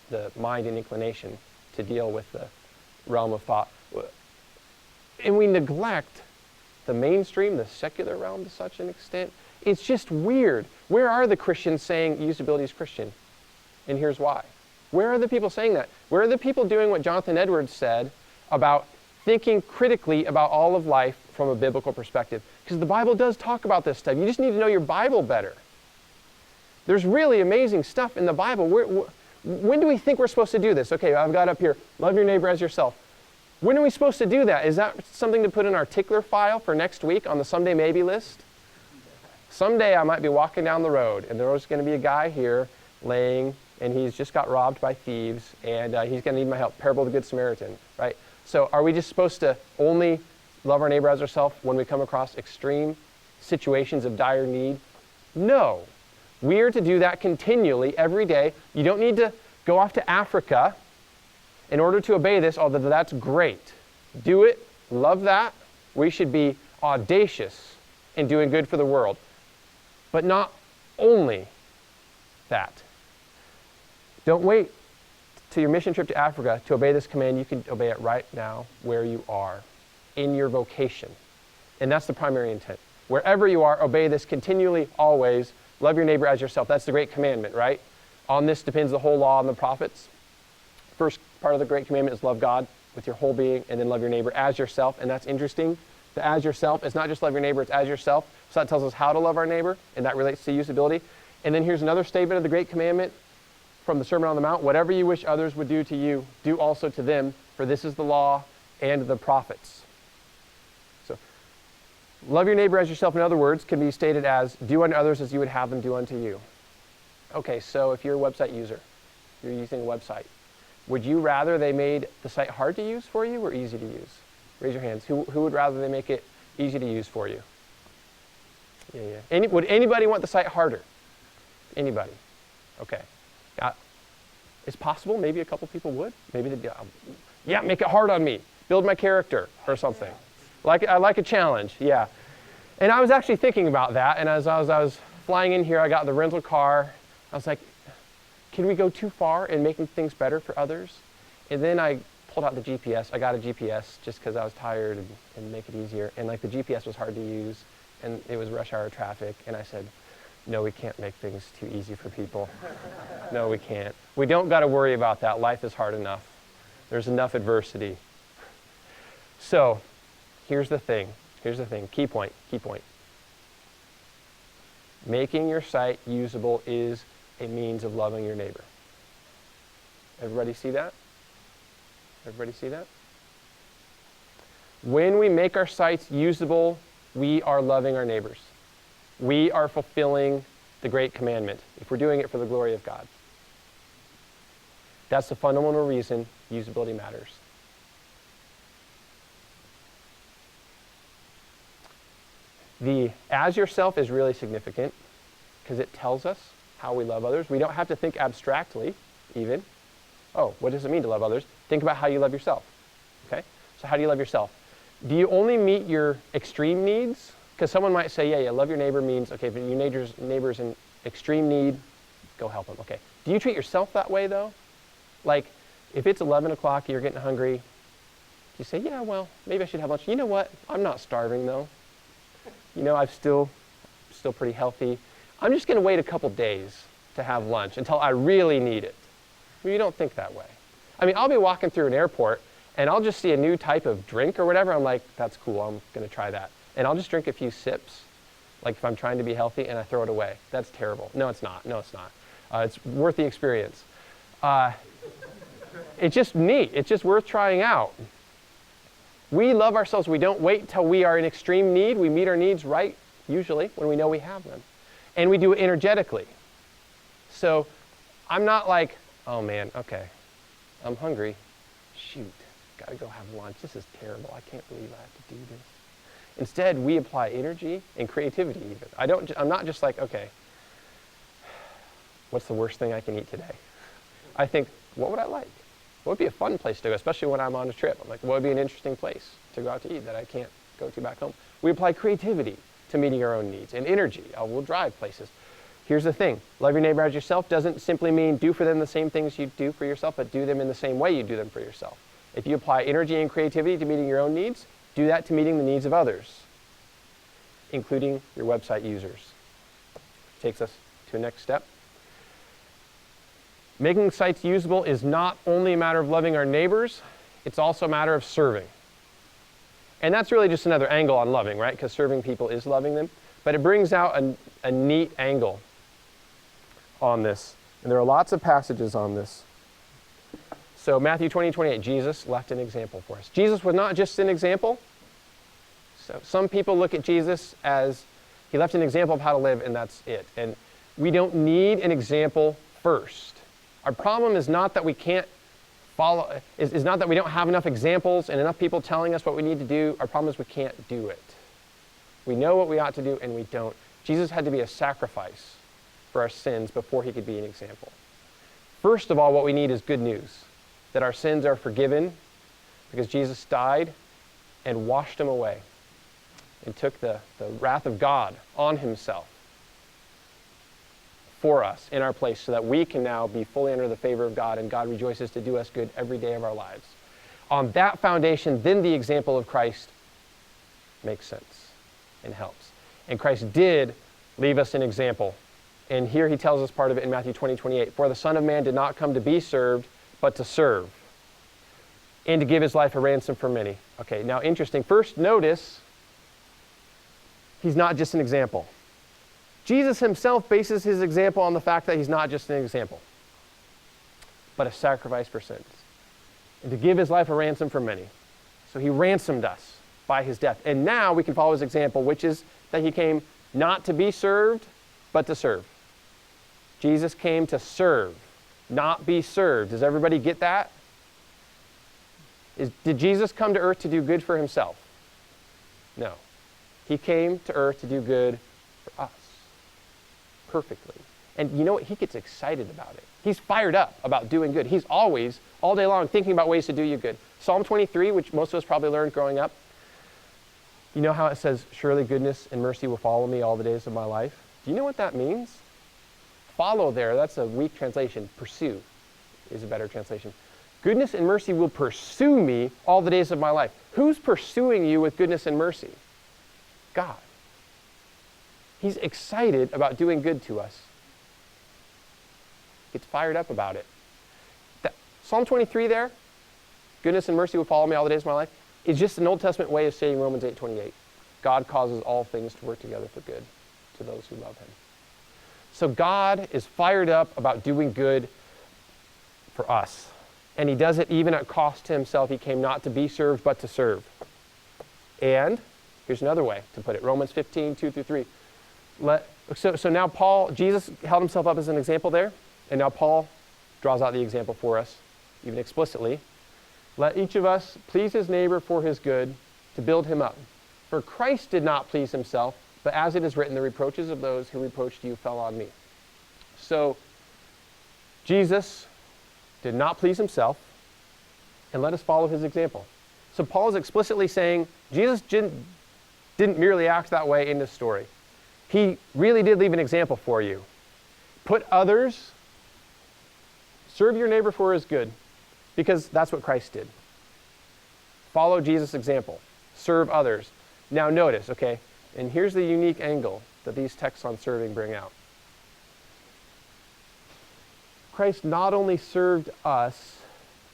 Speaker 1: the mind and inclination to deal with the realm of thought. And we neglect the mainstream, the secular realm to such an extent. It's just weird. Where are the Christians saying usability is Christian? And here's why. Where are the people saying that? Where are the people doing what Jonathan Edwards said about thinking critically about all of life from a biblical perspective? Because the Bible does talk about this stuff. You just need to know your Bible better. There's really amazing stuff in the Bible. When do we think we're supposed to do this? Okay, I've got up here, love your neighbor as yourself. When are we supposed to do that? Is that something to put in our tickler file for next week on the someday maybe list? Someday I might be walking down the road and there's going to be a guy here laying and he's just got robbed by thieves and he's going to need my help. Parable of the Good Samaritan, right? So are we just supposed to only love our neighbor as ourselves when we come across extreme situations of dire need? No. We are to do that continually, every day. You don't need to go off to Africa in order to obey this, although that's great. Do it, love that. We should be audacious in doing good for the world. But not only that. Don't wait to your mission trip to Africa to obey this command. You can obey it right now where you are, in your vocation. And that's the primary intent. Wherever you are, obey this continually, always. Love your neighbor as yourself. That's the great commandment, right? On this depends the whole law and the prophets. First part of the great commandment is love God with your whole being, and then love your neighbor as yourself. And that's interesting. The as yourself, it's not just love your neighbor, it's as yourself. So that tells us how to love our neighbor, and that relates to usability. And then here's another statement of the great commandment from the Sermon on the Mount. Whatever you wish others would do to you, do also to them, for this is the law and the prophets. So, love your neighbor as yourself, in other words, can be stated as do unto others as you would have them do unto you. Okay, so if you're a website user, you're using a website, would you rather they made the site hard to use for you or easy to use? Raise your hands. Who would rather they make it easy to use for you? Yeah. Would anybody want the site harder? Anybody? Okay. It's possible. Maybe a couple people would. Maybe they'd go, yeah, make it hard on me. Build my character or something. I like a challenge. Yeah. And I was actually thinking about that. And as I was flying in here, I got the rental car. I was like, can we go too far in making things better for others? And then I pulled out the GPS. I got a GPS just because I was tired and make it easier. And like the GPS was hard to use and it was rush hour traffic. And I said, no, we can't make things too easy for people. No, we can't. We don't got to worry about that. Life is hard enough. There's enough adversity. So here's the thing. Key point. Making your site usable is a means of loving your neighbor. Everybody see that? When we make our sites usable, we are loving our neighbors. We are fulfilling the great commandment if we're doing it for the glory of God. That's the fundamental reason usability matters. The as yourself is really significant because it tells us how we love others. We don't have to think abstractly even. Oh, what does it mean to love others? Think about how you love yourself. Okay? So how do you love yourself? Do you only meet your extreme needs? Because someone might say, yeah, love your neighbor means, okay, but your neighbor's in extreme need, go help them. Okay. Do you treat yourself that way, though? Like, if it's 11 o'clock, you're getting hungry, you say, yeah, well, maybe I should have lunch. You know what? I'm not starving, though. You know, I'm still pretty healthy. I'm just going to wait a couple days to have lunch until I really need it. Well, you don't think that way. I mean, I'll be walking through an airport, and I'll just see a new type of drink or whatever. I'm like, that's cool. I'm going to try that. And I'll just drink a few sips, like if I'm trying to be healthy, and I throw it away. That's terrible. No, it's not. It's worth the experience. It's just neat. It's just worth trying out. We love ourselves. We don't wait till we are in extreme need. We meet our needs right, usually, when we know we have them. And we do it energetically. So I'm not like, oh man, okay, I'm hungry. Shoot, gotta go have lunch. This is terrible. I can't believe I have to do this. Instead, we apply energy and creativity even. I'm not just like, okay, what's the worst thing I can eat today? I think, what would I like? What would be a fun place to go, especially when I'm on a trip? I'm like, what would be an interesting place to go out to eat that I can't go to back home? We apply creativity to meeting our own needs and energy. We'll drive places. Here's the thing. Love your neighbor as yourself doesn't simply mean do for them the same things you do for yourself, but do them in the same way you do them for yourself. If you apply energy and creativity to meeting your own needs, do that to meeting the needs of others, including your website users. Takes us to the next step. Making sites usable is not only a matter of loving our neighbors, it's also a matter of serving. And that's really just another angle on loving, right? Because serving people is loving them. But it brings out a neat angle on this. And there are lots of passages on this. So Matthew 20:28, Jesus left an example for us. Jesus was not just an example. So some people look at Jesus as he left an example of how to live and that's it. And we don't need an example first. Our problem is not that we can't follow, is not that we don't have enough examples and enough people telling us what we need to do. Our problem is we can't do it. We know what we ought to do, and we don't. Jesus had to be a sacrifice for our sins before he could be an example. First of all, what we need is good news, that our sins are forgiven because Jesus died and washed them away and took the wrath of God on himself for us in our place so that we can now be fully under the favor of God, and God rejoices to do us good every day of our lives. On that foundation, then the example of Christ makes sense and helps. And Christ did leave us an example. And here he tells us part of it in Matthew 20:28. For the Son of Man did not come to be served, but to serve, and to give his life a ransom for many. Okay, now interesting. First, notice he's not just an example. Jesus himself bases his example on the fact that he's not just an example, but a sacrifice for sins, and to give his life a ransom for many. So he ransomed us by his death. And now we can follow his example, which is that he came not to be served, but to serve. Jesus came to serve, not be served. Does everybody get that? Did Jesus come to earth to do good for himself? No. He came to earth to do good for us, perfectly. And you know what? He gets excited about it. He's fired up about doing good. He's always, all day long, thinking about ways to do you good. Psalm 23, which most of us probably learned growing up, you know how it says, surely goodness and mercy will follow me all the days of my life? Do you know what that means? Follow there, that's a weak translation. Pursue is a better translation. Goodness and mercy will pursue me all the days of my life. Who's pursuing you with goodness and mercy? God. He's excited about doing good to us. Gets fired up about it. Psalm 23 there, goodness and mercy will follow me all the days of my life, is just an Old Testament way of saying Romans 8:28. God causes all things to work together for good to those who love him. So God is fired up about doing good for us. And he does it even at cost to himself. He came not to be served, but to serve. And here's another way to put it. Romans 15:2-3. So now Jesus held himself up as an example there. And now Paul draws out the example for us, even explicitly. Let each of us please his neighbor for his good, to build him up. For Christ did not please himself, but as it is written, the reproaches of those who reproached you fell on me. So Jesus did not please himself, and let us follow his example. So Paul is explicitly saying Jesus didn't merely act that way in this story. He really did leave an example for you. Put others, serve your neighbor for his good, because that's what Christ did. Follow Jesus' example. Serve others. Now notice, okay, and here's the unique angle that these texts on serving bring out. Christ not only served us,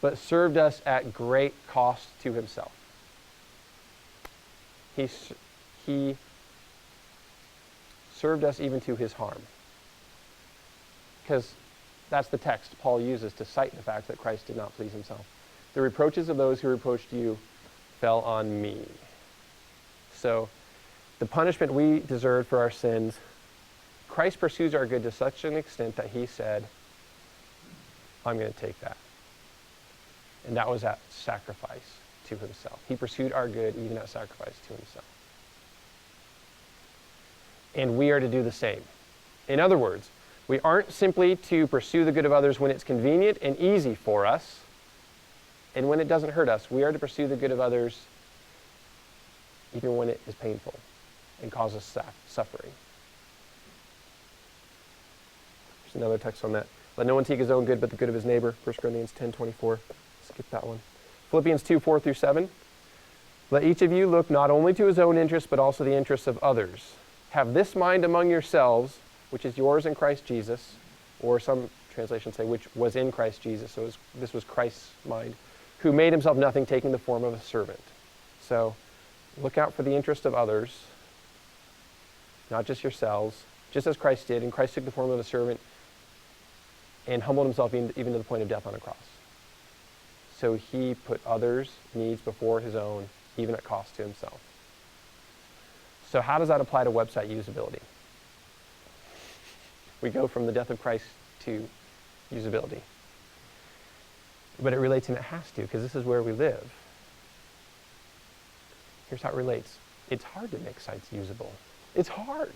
Speaker 1: but served us at great cost to himself. He served us even to his harm. Because that's the text Paul uses to cite the fact that Christ did not please himself. The reproaches of those who reproached you fell on me. So the punishment we deserved for our sins, Christ pursues our good to such an extent that he said, I'm going to take that. And that was at sacrifice to himself. He pursued our good even at sacrifice to himself. And we are to do the same. In other words, we aren't simply to pursue the good of others when it's convenient and easy for us, and when it doesn't hurt us. We are to pursue the good of others even when it is painful and causes suffering. There's another text on that. Let no one seek his own good, but the good of his neighbor. 1 Corinthians 10:24. Skip that one. Philippians 2:4-7. Let each of you look not only to his own interests, but also the interests of others. Have this mind among yourselves, which is yours in Christ Jesus, or some translations say which was in Christ Jesus. So this was Christ's mind, who made himself nothing, taking the form of a servant. So look out for the interest of others, not just yourselves, just as Christ did. And Christ took the form of a servant and humbled himself even to the point of death on a cross. So he put others' needs before his own, even at cost to himself. So how does that apply to website usability? We go from the death of Christ to usability. But it relates, and it has to, because this is where we live. Here's how it relates. It's hard to make sites usable. It's hard.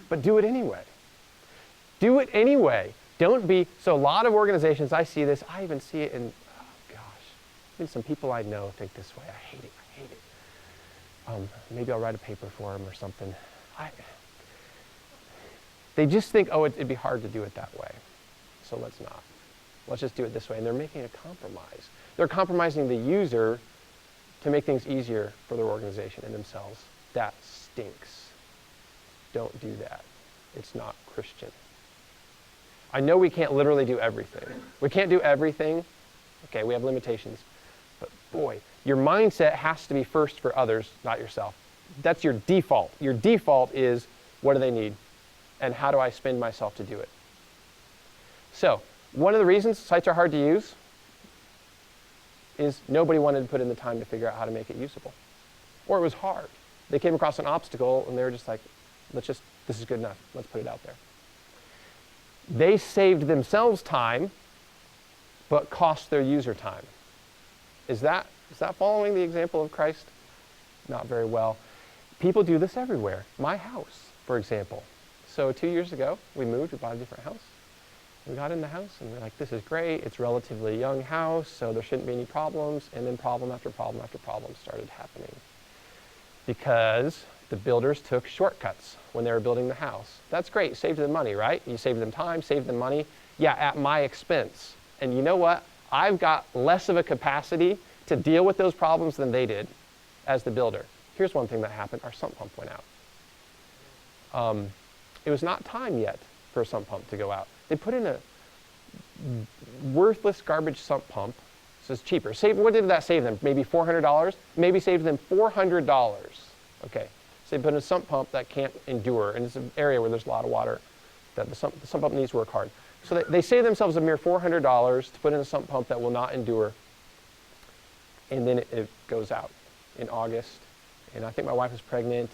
Speaker 1: But do it anyway. Do it anyway. Don't be, so a lot of organizations, I see this, I even see it in, oh gosh, even some people I know think this way. I hate it. Maybe I'll write a paper for them or something. They just think, oh, it'd be hard to do it that way. So let's not. Let's just do it this way. And they're making a compromise. They're compromising the user to make things easier for their organization and themselves. That stinks. Don't do that. It's not Christian. I know we can't literally do everything. We can't do everything. Okay, we have limitations. But boy, your mindset has to be first for others, not yourself. That's your default. Your default is, what do they need? And how do I spend myself to do it? So, one of the reasons sites are hard to use is nobody wanted to put in the time to figure out how to make it usable. Or it was hard. They came across an obstacle and they were just like, this is good enough. Let's put it out there. They saved themselves time, but cost their user time. Is that following the example of Christ? Not very well. People do this everywhere. My house, for example. So 2 years ago, we moved, we bought a different house. We got in the house and we're like, this is great. It's a relatively young house, so there shouldn't be any problems. And then problem after problem after problem started happening. Because the builders took shortcuts when they were building the house. That's great, saved them money, right? You saved them time, saved them money. Yeah, at my expense. And you know what? I've got less of a capacity to deal with those problems than they did as the builder. Here's one thing that happened. Our sump pump went out. It was not time yet for a sump pump to go out. They put in a worthless garbage sump pump. So it's cheaper. What did that save them? Maybe $400? Maybe saved them $400. Okay. So they put in a sump pump that can't endure, and it's an area where there's a lot of water that the sump pump needs to work hard. So they save themselves a mere $400 to put in a sump pump that will not endure, and then it goes out in August. And I think my wife was pregnant,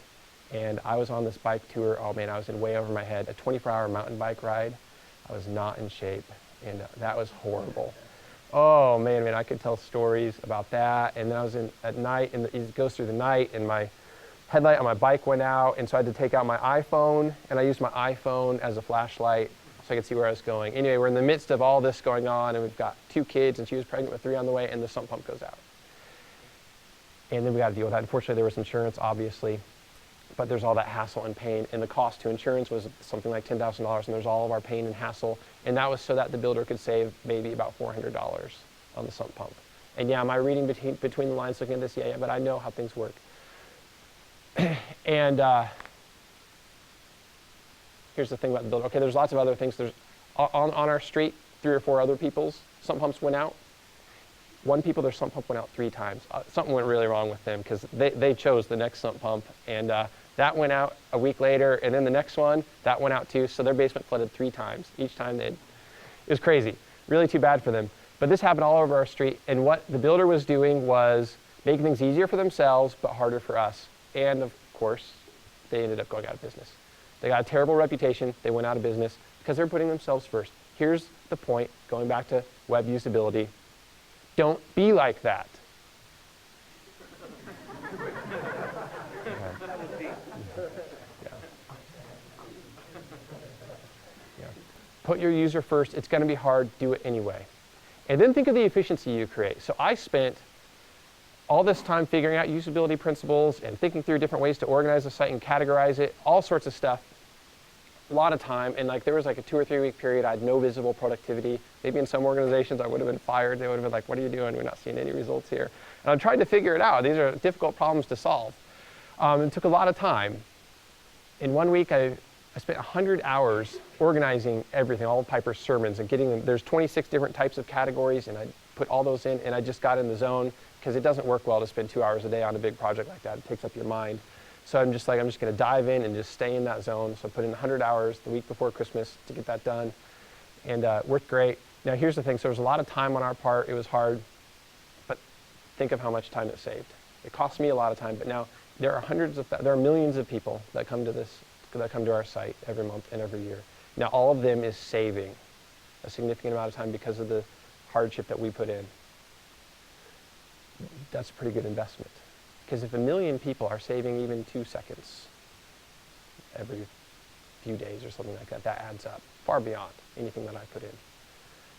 Speaker 1: and I was on this bike tour. Oh man, I was in way over my head. A 24-hour mountain bike ride. I was not in shape, and that was horrible. Oh man, I could tell stories about that. And then I was in at night, and it goes through the night, and my headlight on my bike went out, and so I had to take out my iPhone, and I used my iPhone as a flashlight so I could see where I was going. Anyway, we're in the midst of all this going on, and we've got 2 kids, and she was pregnant with 3 on the way, and the sump pump goes out. And then we got to deal with that. Unfortunately, there was insurance, obviously, but there's all that hassle and pain, and the cost to insurance was something like $10,000, and there's all of our pain and hassle, and that was so that the builder could save maybe about $400 on the sump pump. And yeah, am I reading between the lines looking at this? Yeah, but I know how things work. And here's the thing about the builder. Okay, there's lots of other things. There's on our street, 3 or 4 other people's sump pumps went out. One people, their sump pump went out 3 times. Something went really wrong with them because they chose the next sump pump, and that went out a week later, and then the next one, that went out too. So their basement flooded 3 times. Each time it was crazy. Really too bad for them. But this happened all over our street, and what the builder was doing was making things easier for themselves but harder for us. And of course, they ended up going out of business. They got a terrible reputation. They went out of business because they're putting themselves first. Here's the point, going back to web usability. Don't be like that. Yeah. Put your user first. It's going to be hard. Do it anyway. And then think of the efficiency you create. So I spent all this time figuring out usability principles and thinking through different ways to organize the site and categorize it, all sorts of stuff. A lot of time, and there was like a 2 or 3 week period I had no visible productivity. Maybe in some organizations I would have been fired. They would have been like, what are you doing? We're not seeing any results here. And I tried to figure it out. These are difficult problems to solve. It took a lot of time. In 1 week I spent 100 hours organizing everything, all of Piper's sermons, and getting them. There's 26 different types of categories, and I put all those in, and I just got in the zone because it doesn't work well to spend 2 hours a day on a big project like that. It takes up your mind. So I'm just going to dive in and just stay in that zone. So I put in 100 hours the week before Christmas to get that done, and worked great. Now here's the thing, so there was a lot of time on our part. It was hard, but think of how much time it saved. It cost me a lot of time, but now there are millions of people that come to our site every month and every year. Now all of them is saving a significant amount of time because of the hardship that we put in. That's a pretty good investment. Because if 1 million people are saving even 2 seconds every few days or something like that, that adds up far beyond anything that I put in.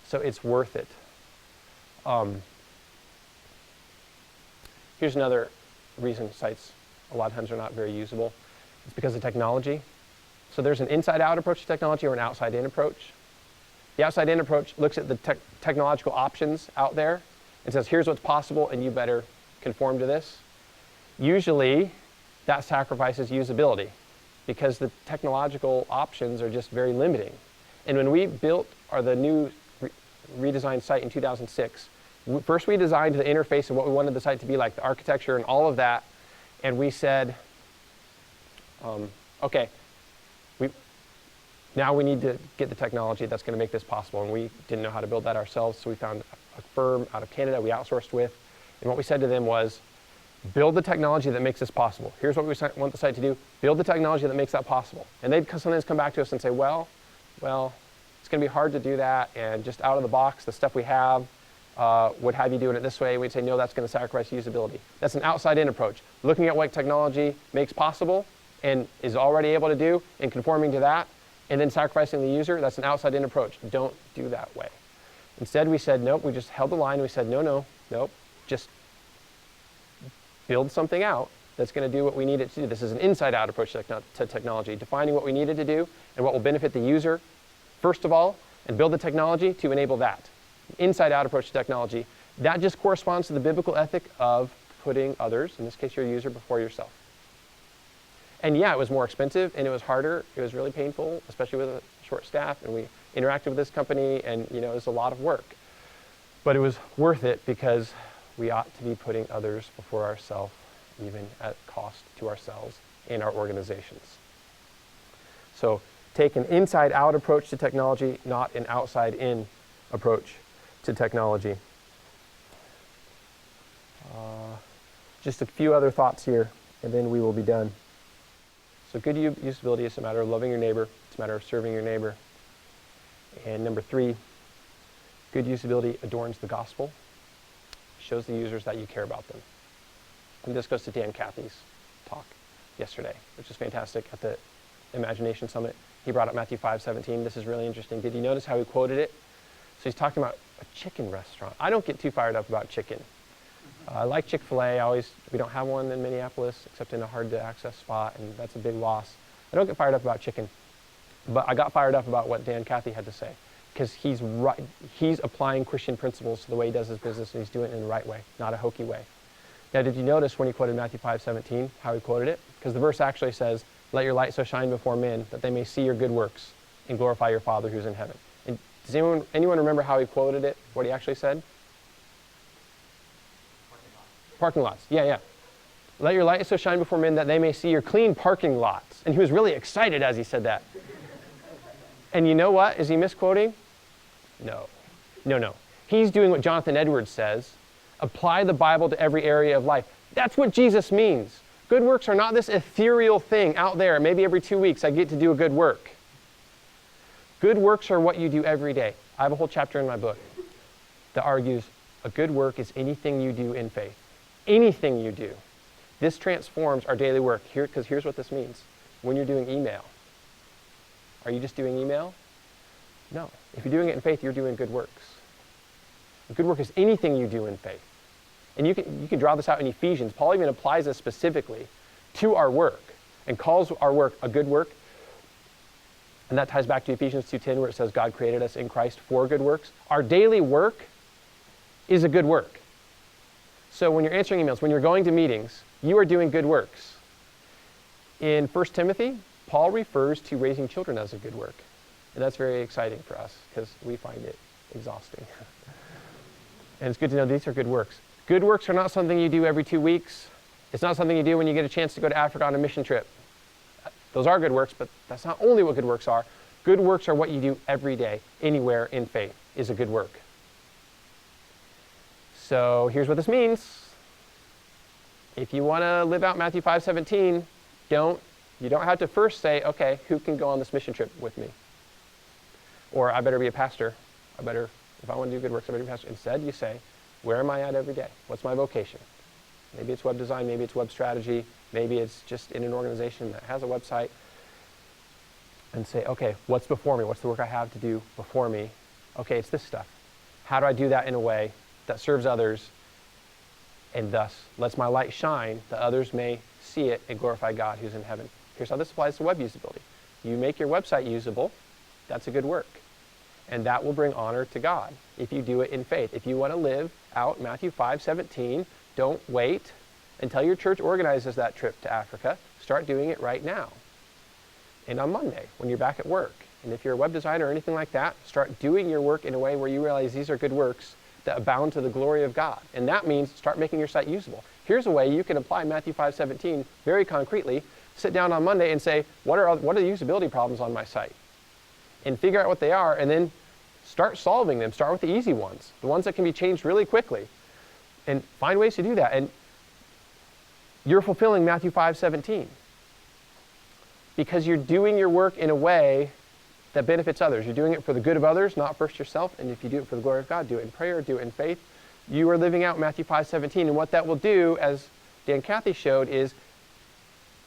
Speaker 1: So it's worth it. Here's another reason sites a lot of times are not very usable. It's because of technology. So there's an inside-out approach to technology or an outside-in approach. The outside-in approach looks at the technological options out there and says, here's what's possible, and you better conform to this. Usually, that sacrifices usability because the technological options are just very limiting. And when we built the new redesigned site in 2006, first we designed the interface and what we wanted the site to be like, the architecture and all of that, and we said, okay, now we need to get the technology that's going to make this possible, and we didn't know how to build that ourselves, so we found a firm out of Canada we outsourced with, and what we said to them was, build the technology that makes this possible. Here's what we want the site to do. Build the technology that makes that possible. And they'd sometimes come back to us and say, well, it's going to be hard to do that, and just out of the box, the stuff we have would have you doing it this way. And we'd say, no, that's going to sacrifice usability. That's an outside-in approach. Looking at what technology makes possible and is already able to do and conforming to that, and then sacrificing the user, that's an outside-in approach. Don't do that way. Instead, we said, nope, we just held the line, and we said, nope, just build something out that's going to do what we need it to do. This is an inside-out approach to technology, defining what we needed to do and what will benefit the user, first of all, and build the technology to enable that. Inside-out approach to technology, that just corresponds to the biblical ethic of putting others, in this case your user, before yourself. And yeah, it was more expensive, and it was harder. It was really painful, especially with a short staff, and we interacted with this company, and it was a lot of work. But it was worth it because we ought to be putting others before ourselves, even at cost to ourselves in our organizations. So take an inside-out approach to technology, not an outside-in approach to technology. Just a few other thoughts here, and then we will be done. So good usability is a matter of loving your neighbor. It's a matter of serving your neighbor. And number 3, good usability adorns the gospel. Shows the users that you care about them. And this goes to Dan Cathy's talk yesterday, which is fantastic at the Imagination Summit. He brought up Matthew 5:17. This is really interesting. Did you notice how he quoted it? So he's talking about a chicken restaurant. I don't get too fired up about chicken. I like Chick-fil-A. We don't have one in Minneapolis except in a hard-to-access spot, and that's a big loss. I don't get fired up about chicken, but I got fired up about what Dan Cathy had to say, because he's right. He's applying Christian principles to the way he does his business, and he's doing it in the right way, not a hokey way. Now, did you notice when he quoted Matthew 5:17, how he quoted it? Because the verse actually says, let your light so shine before men that they may see your good works and glorify your Father who's in heaven. And does anyone remember how he quoted it, what he actually said? Parking lots. Yeah. Let your light so shine before men that they may see your clean parking lots. And he was really excited as he said that. And you know what? Is he misquoting? No. He's doing what Jonathan Edwards says. Apply the Bible to every area of life. That's what Jesus means. Good works are not this ethereal thing out there. Maybe every 2 weeks I get to do a good work. Good works are what you do every day. I have a whole chapter in my book that argues a good work is anything you do in faith. Anything you do. This transforms our daily work. Because here's what this means. When you're doing email, are you just doing email? No. If you're doing it in faith, you're doing good works. Good work is anything you do in faith. And you can draw this out in Ephesians. Paul even applies this specifically to our work and calls our work a good work. And that ties back to Ephesians 2:10 where it says God created us in Christ for good works. Our daily work is a good work. So when you're answering emails, when you're going to meetings, you are doing good works. In 1 Timothy, Paul refers to raising children as a good work. And that's very exciting for us because we find it exhausting. And it's good to know these are good works. Good works are not something you do every 2 weeks. It's not something you do when you get a chance to go to Africa on a mission trip. Those are good works, but that's not only what good works are. Good works are what you do every day, anywhere in faith is a good work. So here's what this means. If you want to live out Matthew 5:17, you don't have to first say, okay, who can go on this mission trip with me? Or I better be a pastor. If I want to do good works, I better be a pastor. Instead, you say, where am I at every day? What's my vocation? Maybe it's web design, maybe it's web strategy, maybe it's just in an organization that has a website. And say, okay, what's before me? What's the work I have to do before me? Okay, it's this stuff. How do I do that in a way that serves others and thus lets my light shine that others may see it and glorify God who's in heaven? Here's how this applies to web usability. You make your website usable, that's a good work. And that will bring honor to God if you do it in faith. If you want to live out Matthew 5:17, don't wait until your church organizes that trip to Africa. Start doing it right now. And on Monday, when you're back at work. And if you're a web designer or anything like that, start doing your work in a way where you realize these are good works that abound to the glory of God. And that means start making your site usable. Here's a way you can apply Matthew 5:17 very concretely. Sit down on Monday and say, what are the usability problems on my site? And figure out what they are, and then start solving them. Start with the easy ones, the ones that can be changed really quickly. And find ways to do that. And you're fulfilling Matthew 5:17 because you're doing your work in a way that benefits others. You're doing it for the good of others, not first yourself. And if you do it for the glory of God, do it in prayer, do it in faith. You are living out Matthew 5:17. And what that will do, as Dan Cathy showed, is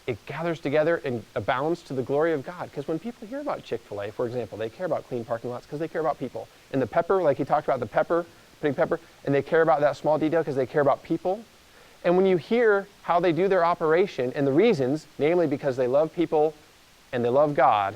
Speaker 1: it gathers together and abounds to the glory of God. Because when people hear about Chick-fil-A, for example, they care about clean parking lots because they care about people. And the pepper, like he talked about the pepper, putting pepper, and they care about that small detail because they care about people. And when you hear how they do their operation and the reasons, namely because they love people and they love God,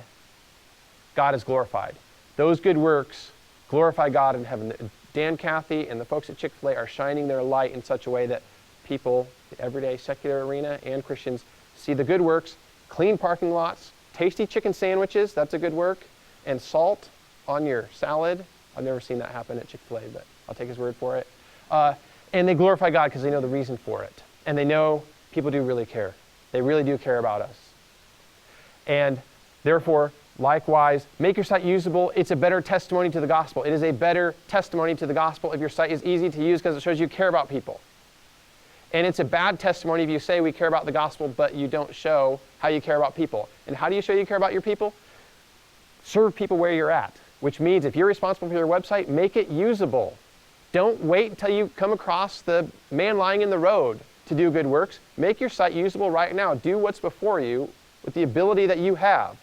Speaker 1: God is glorified. Those good works glorify God in heaven. Dan Cathy and the folks at Chick-fil-A are shining their light in such a way that people, the everyday secular arena and Christians, see the good works, clean parking lots, tasty chicken sandwiches, that's a good work, and salt on your salad. I've never seen that happen at Chick-fil-A, but I'll take his word for it. And they glorify God because they know the reason for it. And they know people do really care. They really do care about us. And therefore, likewise, make your site usable. It's a better testimony to the gospel. It is a better testimony to the gospel if your site is easy to use because it shows you care about people. And it's a bad testimony if you say we care about the gospel, but you don't show how you care about people. And how do you show you care about your people? Serve people where you're at, which means if you're responsible for your website, make it usable. Don't wait until you come across the man lying in the road to do good works. Make your site usable right now. Do what's before you with the ability that you have.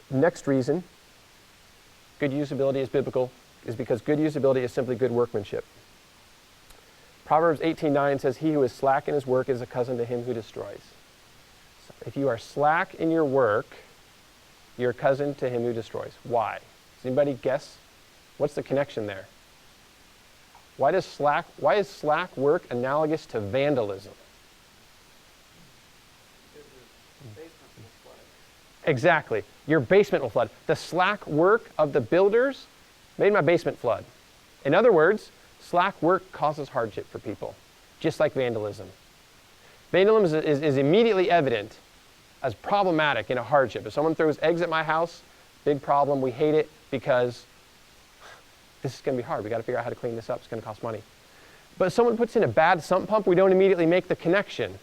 Speaker 1: Next reason good usability is biblical is because good usability is simply good workmanship. Proverbs 18:9 says, "He who is slack in his work is a cousin to him who destroys." So if you are slack in your work, you're a cousin to him who destroys. Why? Does anybody guess? What's the connection there? Why is slack work analogous to vandalism? Exactly. Your basement will flood. The slack work of the builders made my basement flood. In other words, slack work causes hardship for people, just like vandalism. Vandalism is immediately evident as problematic in a hardship. If someone throws eggs at my house, big problem. We hate it because this is going to be hard. We've got to figure out how to clean this up. It's going to cost money. But if someone puts in a bad sump pump, we don't immediately make the connection.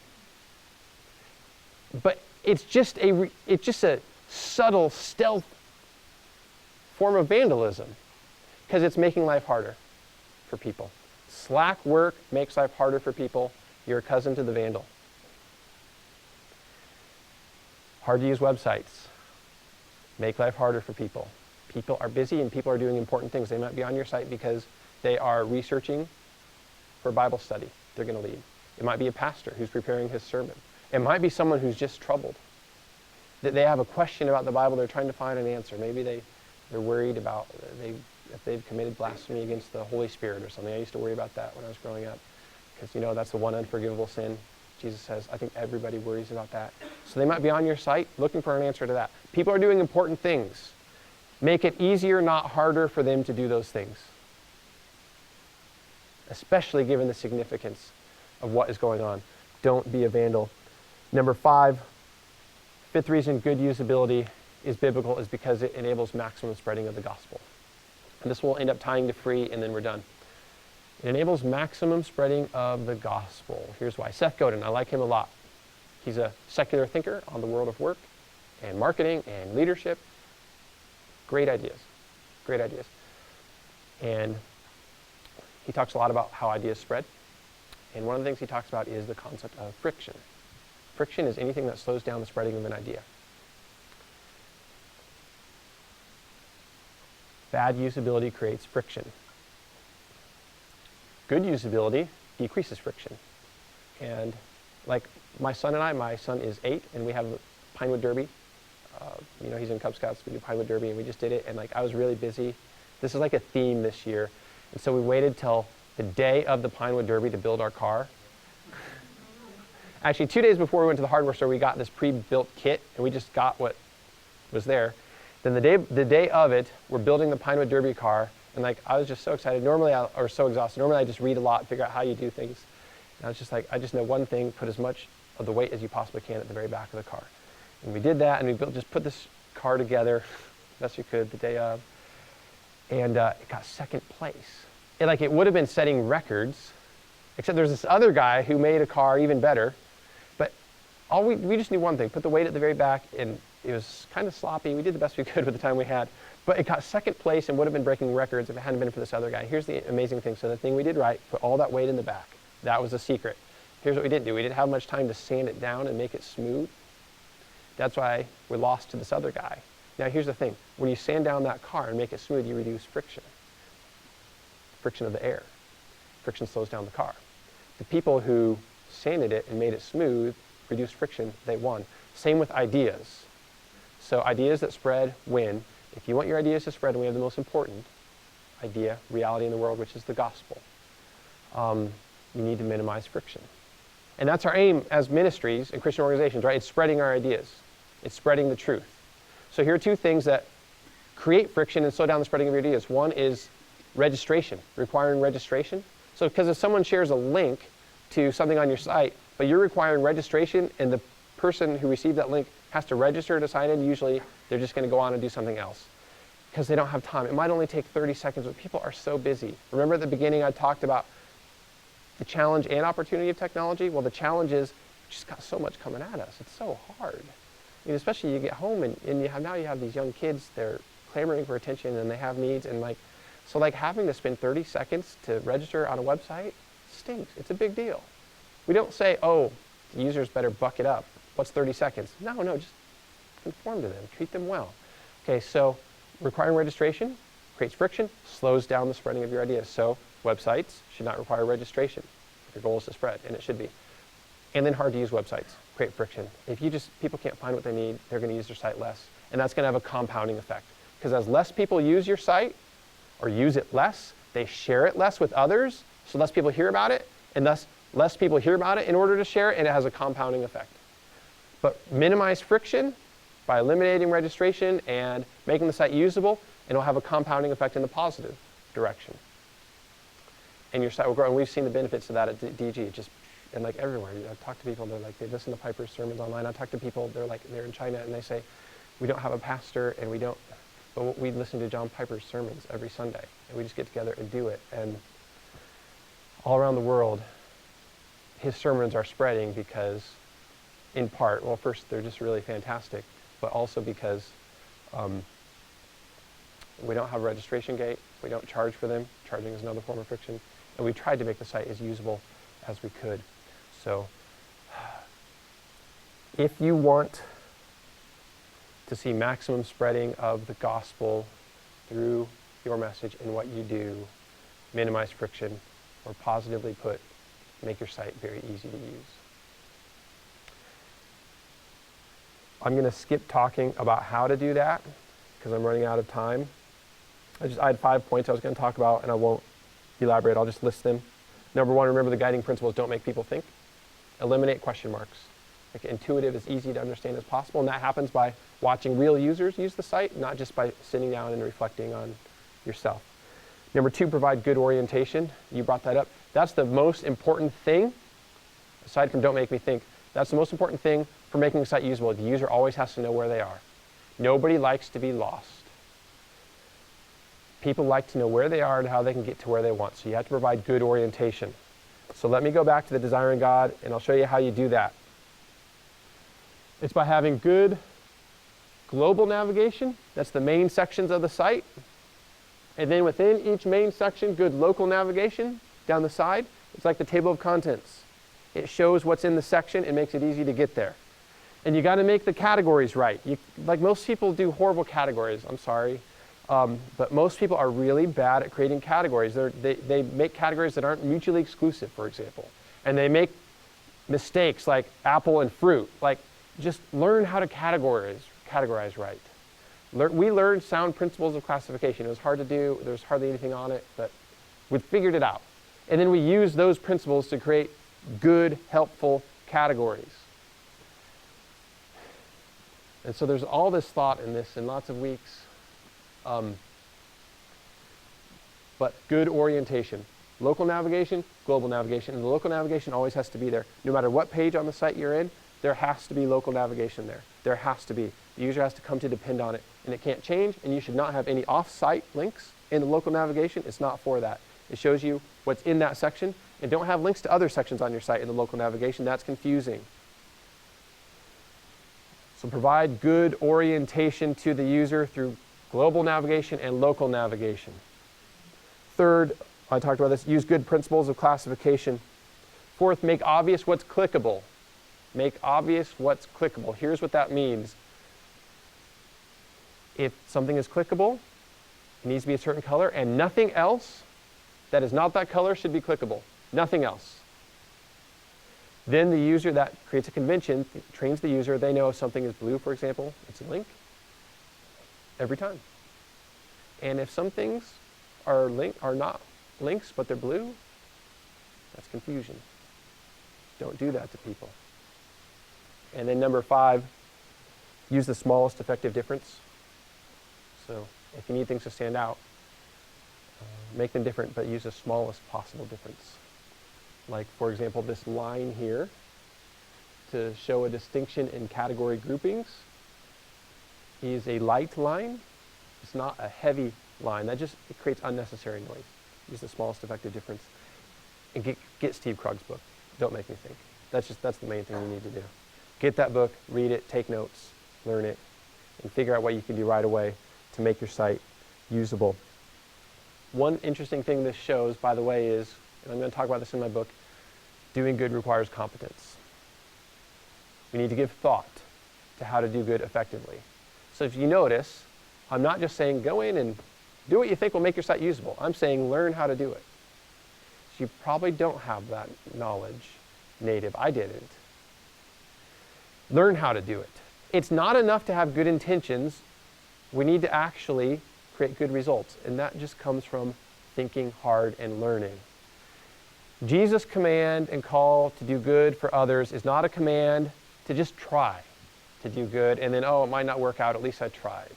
Speaker 1: But it's just a subtle stealth form of vandalism because it's making life harder for people. Slack work makes life harder for people. You're a cousin to the vandal. Hard to use websites make life harder for people. People are busy and people are doing important things. They might be on your site because they are researching for Bible study they're going to lead. It might be a pastor who's preparing his sermon. It might be someone who's just troubled. That they have a question about the Bible, they're trying to find an answer. Maybe they're worried about if they've committed blasphemy against the Holy Spirit or something. I used to worry about that when I was growing up because, that's the one unforgivable sin. Jesus says, I think everybody worries about that. So they might be on your site looking for an answer to that. People are doing important things. Make it easier, not harder, for them to do those things. Especially given the significance of what is going on. Don't be a vandal. Number 5, fifth reason good usability is biblical is because it enables maximum spreading of the gospel. And this will end up tying to free, and then we're done. It enables maximum spreading of the gospel. Here's why. Seth Godin, I like him a lot. He's a secular thinker on the world of work and marketing and leadership. Great ideas. Great ideas. And he talks a lot about how ideas spread. And one of the things he talks about is the concept of friction. Friction is anything that slows down the spreading of an idea. Bad usability creates friction. Good usability decreases friction. And like my son is 8, and we have the Pinewood Derby. He's in Cub Scouts, we do Pinewood Derby, and we just did it, and I was really busy. This is like a theme this year. And so we waited till the day of the Pinewood Derby to build our car. Actually, 2 days before we went to the hardware store, we got this pre-built kit, and we just got what was there. Then the day of it, we're building the Pinewood Derby car, and I was just so excited. Or so exhausted. Normally I just read a lot, figure out how you do things. And I was just I just know one thing: put as much of the weight as you possibly can at the very back of the car. And we did that, and we just put this car together best we could the day of, and it got second place. It would have been setting records, except there's this other guy who made a car even better. But we just knew one thing: put the weight at the very back, and it was kind of sloppy. We did the best we could with the time we had. But it got second place and would have been breaking records if it hadn't been for this other guy. Here's the amazing thing. So the thing we did right, put all that weight in the back. That was the secret. Here's what we didn't do. We didn't have much time to sand it down and make it smooth. That's why we lost to this other guy. Now here's the thing. When you sand down that car and make it smooth, you reduce friction. Friction of the air. Friction slows down the car. The people who sanded it and made it smooth, reduced friction, they won. Same with ideas. So ideas that spread win. If you want your ideas to spread, and we have the most important idea, reality in the world, which is the gospel, you need to minimize friction. And that's our aim as ministries and Christian organizations, right? It's spreading our ideas. It's spreading the truth. So here are two things that create friction and slow down the spreading of your ideas. One is registration, requiring registration. So because if someone shares a link to something on your site, but you're requiring registration, and the person who received that link has to register to sign in, usually they're just going to go on and do something else because they don't have time. It might only take 30 seconds, but people are so busy. Remember at the beginning I talked about the challenge and opportunity of technology? Well, the challenge is we just got so much coming at us. It's so hard. Especially you get home and now you have these young kids, they're clamoring for attention and they have needs, and having to spend 30 seconds to register on a website stinks. It's a big deal. We don't say, oh, the users better buck it up. What's 30 seconds? No, just conform to them, treat them well. Okay, so requiring registration creates friction, slows down the spreading of your ideas. So websites should not require registration if your goal is to spread, and it should be. And then hard to use websites create friction. If people can't find what they need, they're going to use your site less. And that's going to have a compounding effect. Because as less people use your site, or use it less, they share it less with others, so less people hear about it, and thus less people hear about it in order to share it, and it has a compounding effect. But minimize friction by eliminating registration and making the site usable, and it'll have a compounding effect in the positive direction. And your site will grow, and we've seen the benefits of that at DG, and everywhere. I've talked to people, they listen to Piper's sermons online. I talk to people, they're in China, and they say, we don't have a pastor, and but we listen to John Piper's sermons every Sunday, and we just get together and do it. And all around the world, his sermons are spreading because, in part, well, first, they're just really fantastic, but also because we don't have a registration gate, we don't charge for them, charging is another form of friction, and we tried to make the site as usable as we could. So, if you want to see maximum spreading of the gospel through your message and what you do, minimize friction, or positively put, make your site very easy to use. I'm going to skip talking about how to do that because I'm running out of time. I had 5 points I was going to talk about, and I won't elaborate. I'll just list them. Number 1, remember the guiding principles: don't make people think. Eliminate question marks. Make it intuitive, as easy to understand as possible, and that happens by watching real users use the site, not just by sitting down and reflecting on yourself. Number 2, provide good orientation. You brought that up. That's the most important thing, aside from don't make me think. That's the most important thing for making a site usable. The user always has to know where they are. Nobody likes to be lost. People like to know where they are and how they can get to where they want. So you have to provide good orientation. So let me go back to the desiring God, and I'll show you how you do that. It's by having good global navigation. That's the main sections of the site. And then within each main section, good local navigation down the side. It's like the table of contents. It shows what's in the section and makes it easy to get there. And you got to make the categories right. Like most people do horrible categories, I'm sorry. But most people are really bad at creating categories. They make categories that aren't mutually exclusive, for example. And they make mistakes like apple and fruit. Like, just learn how to categorize right. We learned sound principles of classification. It was hard to do. There was hardly anything on it, but we figured it out. And then we used those principles to create good, helpful categories. And so there's all this thought in this in lots of weeks. But good orientation. Local navigation, global navigation. And the local navigation always has to be there. No matter what page on the site you're in, there has to be local navigation there. There has to be. The user has to come to depend on it. And it can't change, and you should not have any off-site links in the local navigation. It's not for that. It shows you what's in that section. And don't have links to other sections on your site in the local navigation. That's confusing. So provide good orientation to the user through global navigation and local navigation. Third, I talked about this, use good principles of classification. Fourth, make obvious what's clickable. Make obvious what's clickable. Here's what that means. If something is clickable, it needs to be a certain color, and nothing else that is not that color should be clickable. Nothing else. Then the user, that creates a convention, trains the user. They know if something is blue, for example, it's a link every time. And if some things are not links, but they're blue, that's confusion. Don't do that to people. And then number 5, use the smallest effective difference. So if you need things to stand out, make them different, but use the smallest possible difference. Like, for example, this line here to show a distinction in category groupings is a light line. It's not a heavy line. It creates unnecessary noise. Use the smallest effective difference. And get Steve Krug's book. Don't make me think. That's the main thing you need to do. Get that book, read it, take notes, learn it, and figure out what you can do right away to make your site usable. One interesting thing this shows, by the way, is, and I'm going to talk about this in my book, doing good requires competence. We need to give thought to how to do good effectively. So if you notice, I'm not just saying go in and do what you think will make your site usable. I'm saying learn how to do it. So you probably don't have that knowledge native. I didn't. Learn how to do it. It's not enough to have good intentions. We need to actually create good results. And that just comes from thinking hard and learning. Jesus' command and call to do good for others is not a command to just try to do good and then, oh, it might not work out, at least I tried.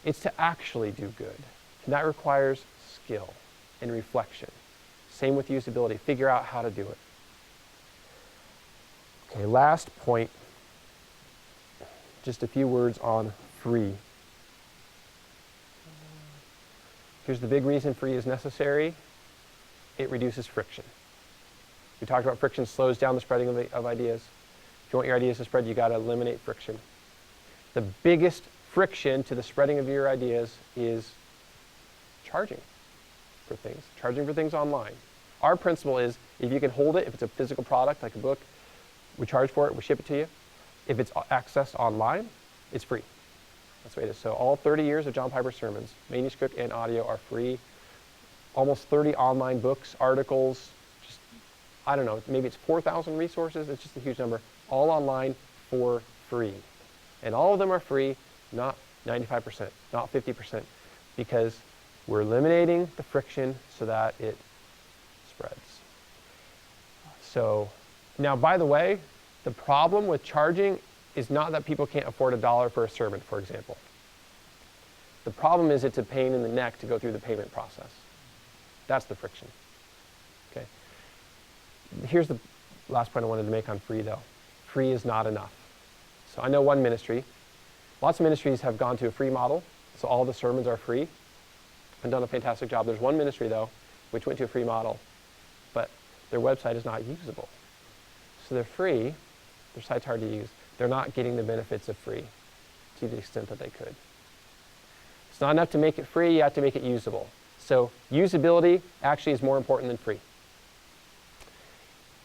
Speaker 1: It's to actually do good. And that requires skill and reflection. Same with usability. Figure out how to do it. Okay, last point. Just a few words on free. Here's the big reason free is necessary. It reduces friction. We talked about friction slows down the spreading of ideas. If you want your ideas to spread, you got to eliminate friction. The biggest friction to the spreading of your ideas is charging for things online. Our principle is if you can hold it, if it's a physical product like a book, we charge for it, we ship it to you. If it's accessed online, it's free. That's the way it is. So all 30 years of John Piper's sermons, manuscript and audio, are free. Almost 30 online books, articles, just, I don't know, maybe it's 4,000 resources. It's just a huge number. All online for free. And all of them are free, not 95%, not 50%, because we're eliminating the friction so that it spreads. So, now, by the way, the problem with charging is not that people can't afford $1 for a sermon, for example. The problem is it's a pain in the neck to go through the payment process. That's the friction. Okay. Here's the last point I wanted to make on free, though. Free is not enough. So I know one ministry. Lots of ministries have gone to a free model, so all the sermons are free and done a fantastic job. There's one ministry, though, which went to a free model, but their website is not usable. So they're free, their site's hard to use. They're not getting the benefits of free to the extent that they could. It's not enough to make it free, you have to make it usable. So usability actually is more important than free.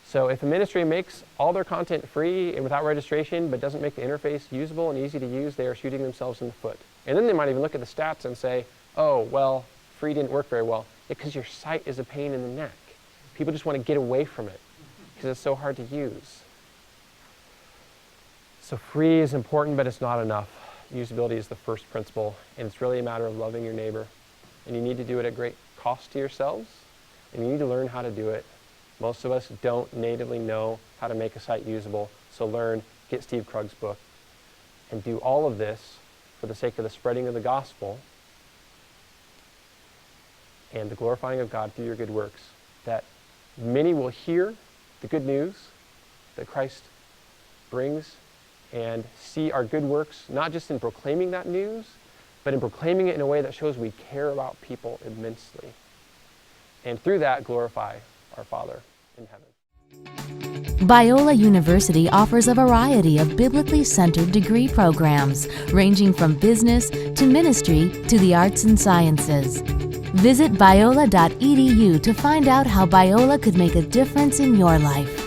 Speaker 1: So if a ministry makes all their content free and without registration, but doesn't make the interface usable and easy to use, they are shooting themselves in the foot. And then they might even look at the stats and say, oh, well, free didn't work very well. Because your site is a pain in the neck. People just want to get away from it because it's so hard to use. So free is important, but it's not enough. Usability is the first principle, and it's really a matter of loving your neighbor. And you need to do it at great cost to yourselves, and you need to learn how to do it. Most of us don't natively know how to make a site usable, so learn, get Steve Krug's book, and do all of this for the sake of the spreading of the gospel and the glorifying of God through your good works, that many will hear the good news that Christ brings and see our good works, not just in proclaiming that news, but in proclaiming it in a way that shows we care about people immensely. And through that, glorify our Father in heaven.
Speaker 2: Biola University offers a variety of biblically centered degree programs, ranging from business to ministry to the arts and sciences. Visit biola.edu to find out how Biola could make a difference in your life.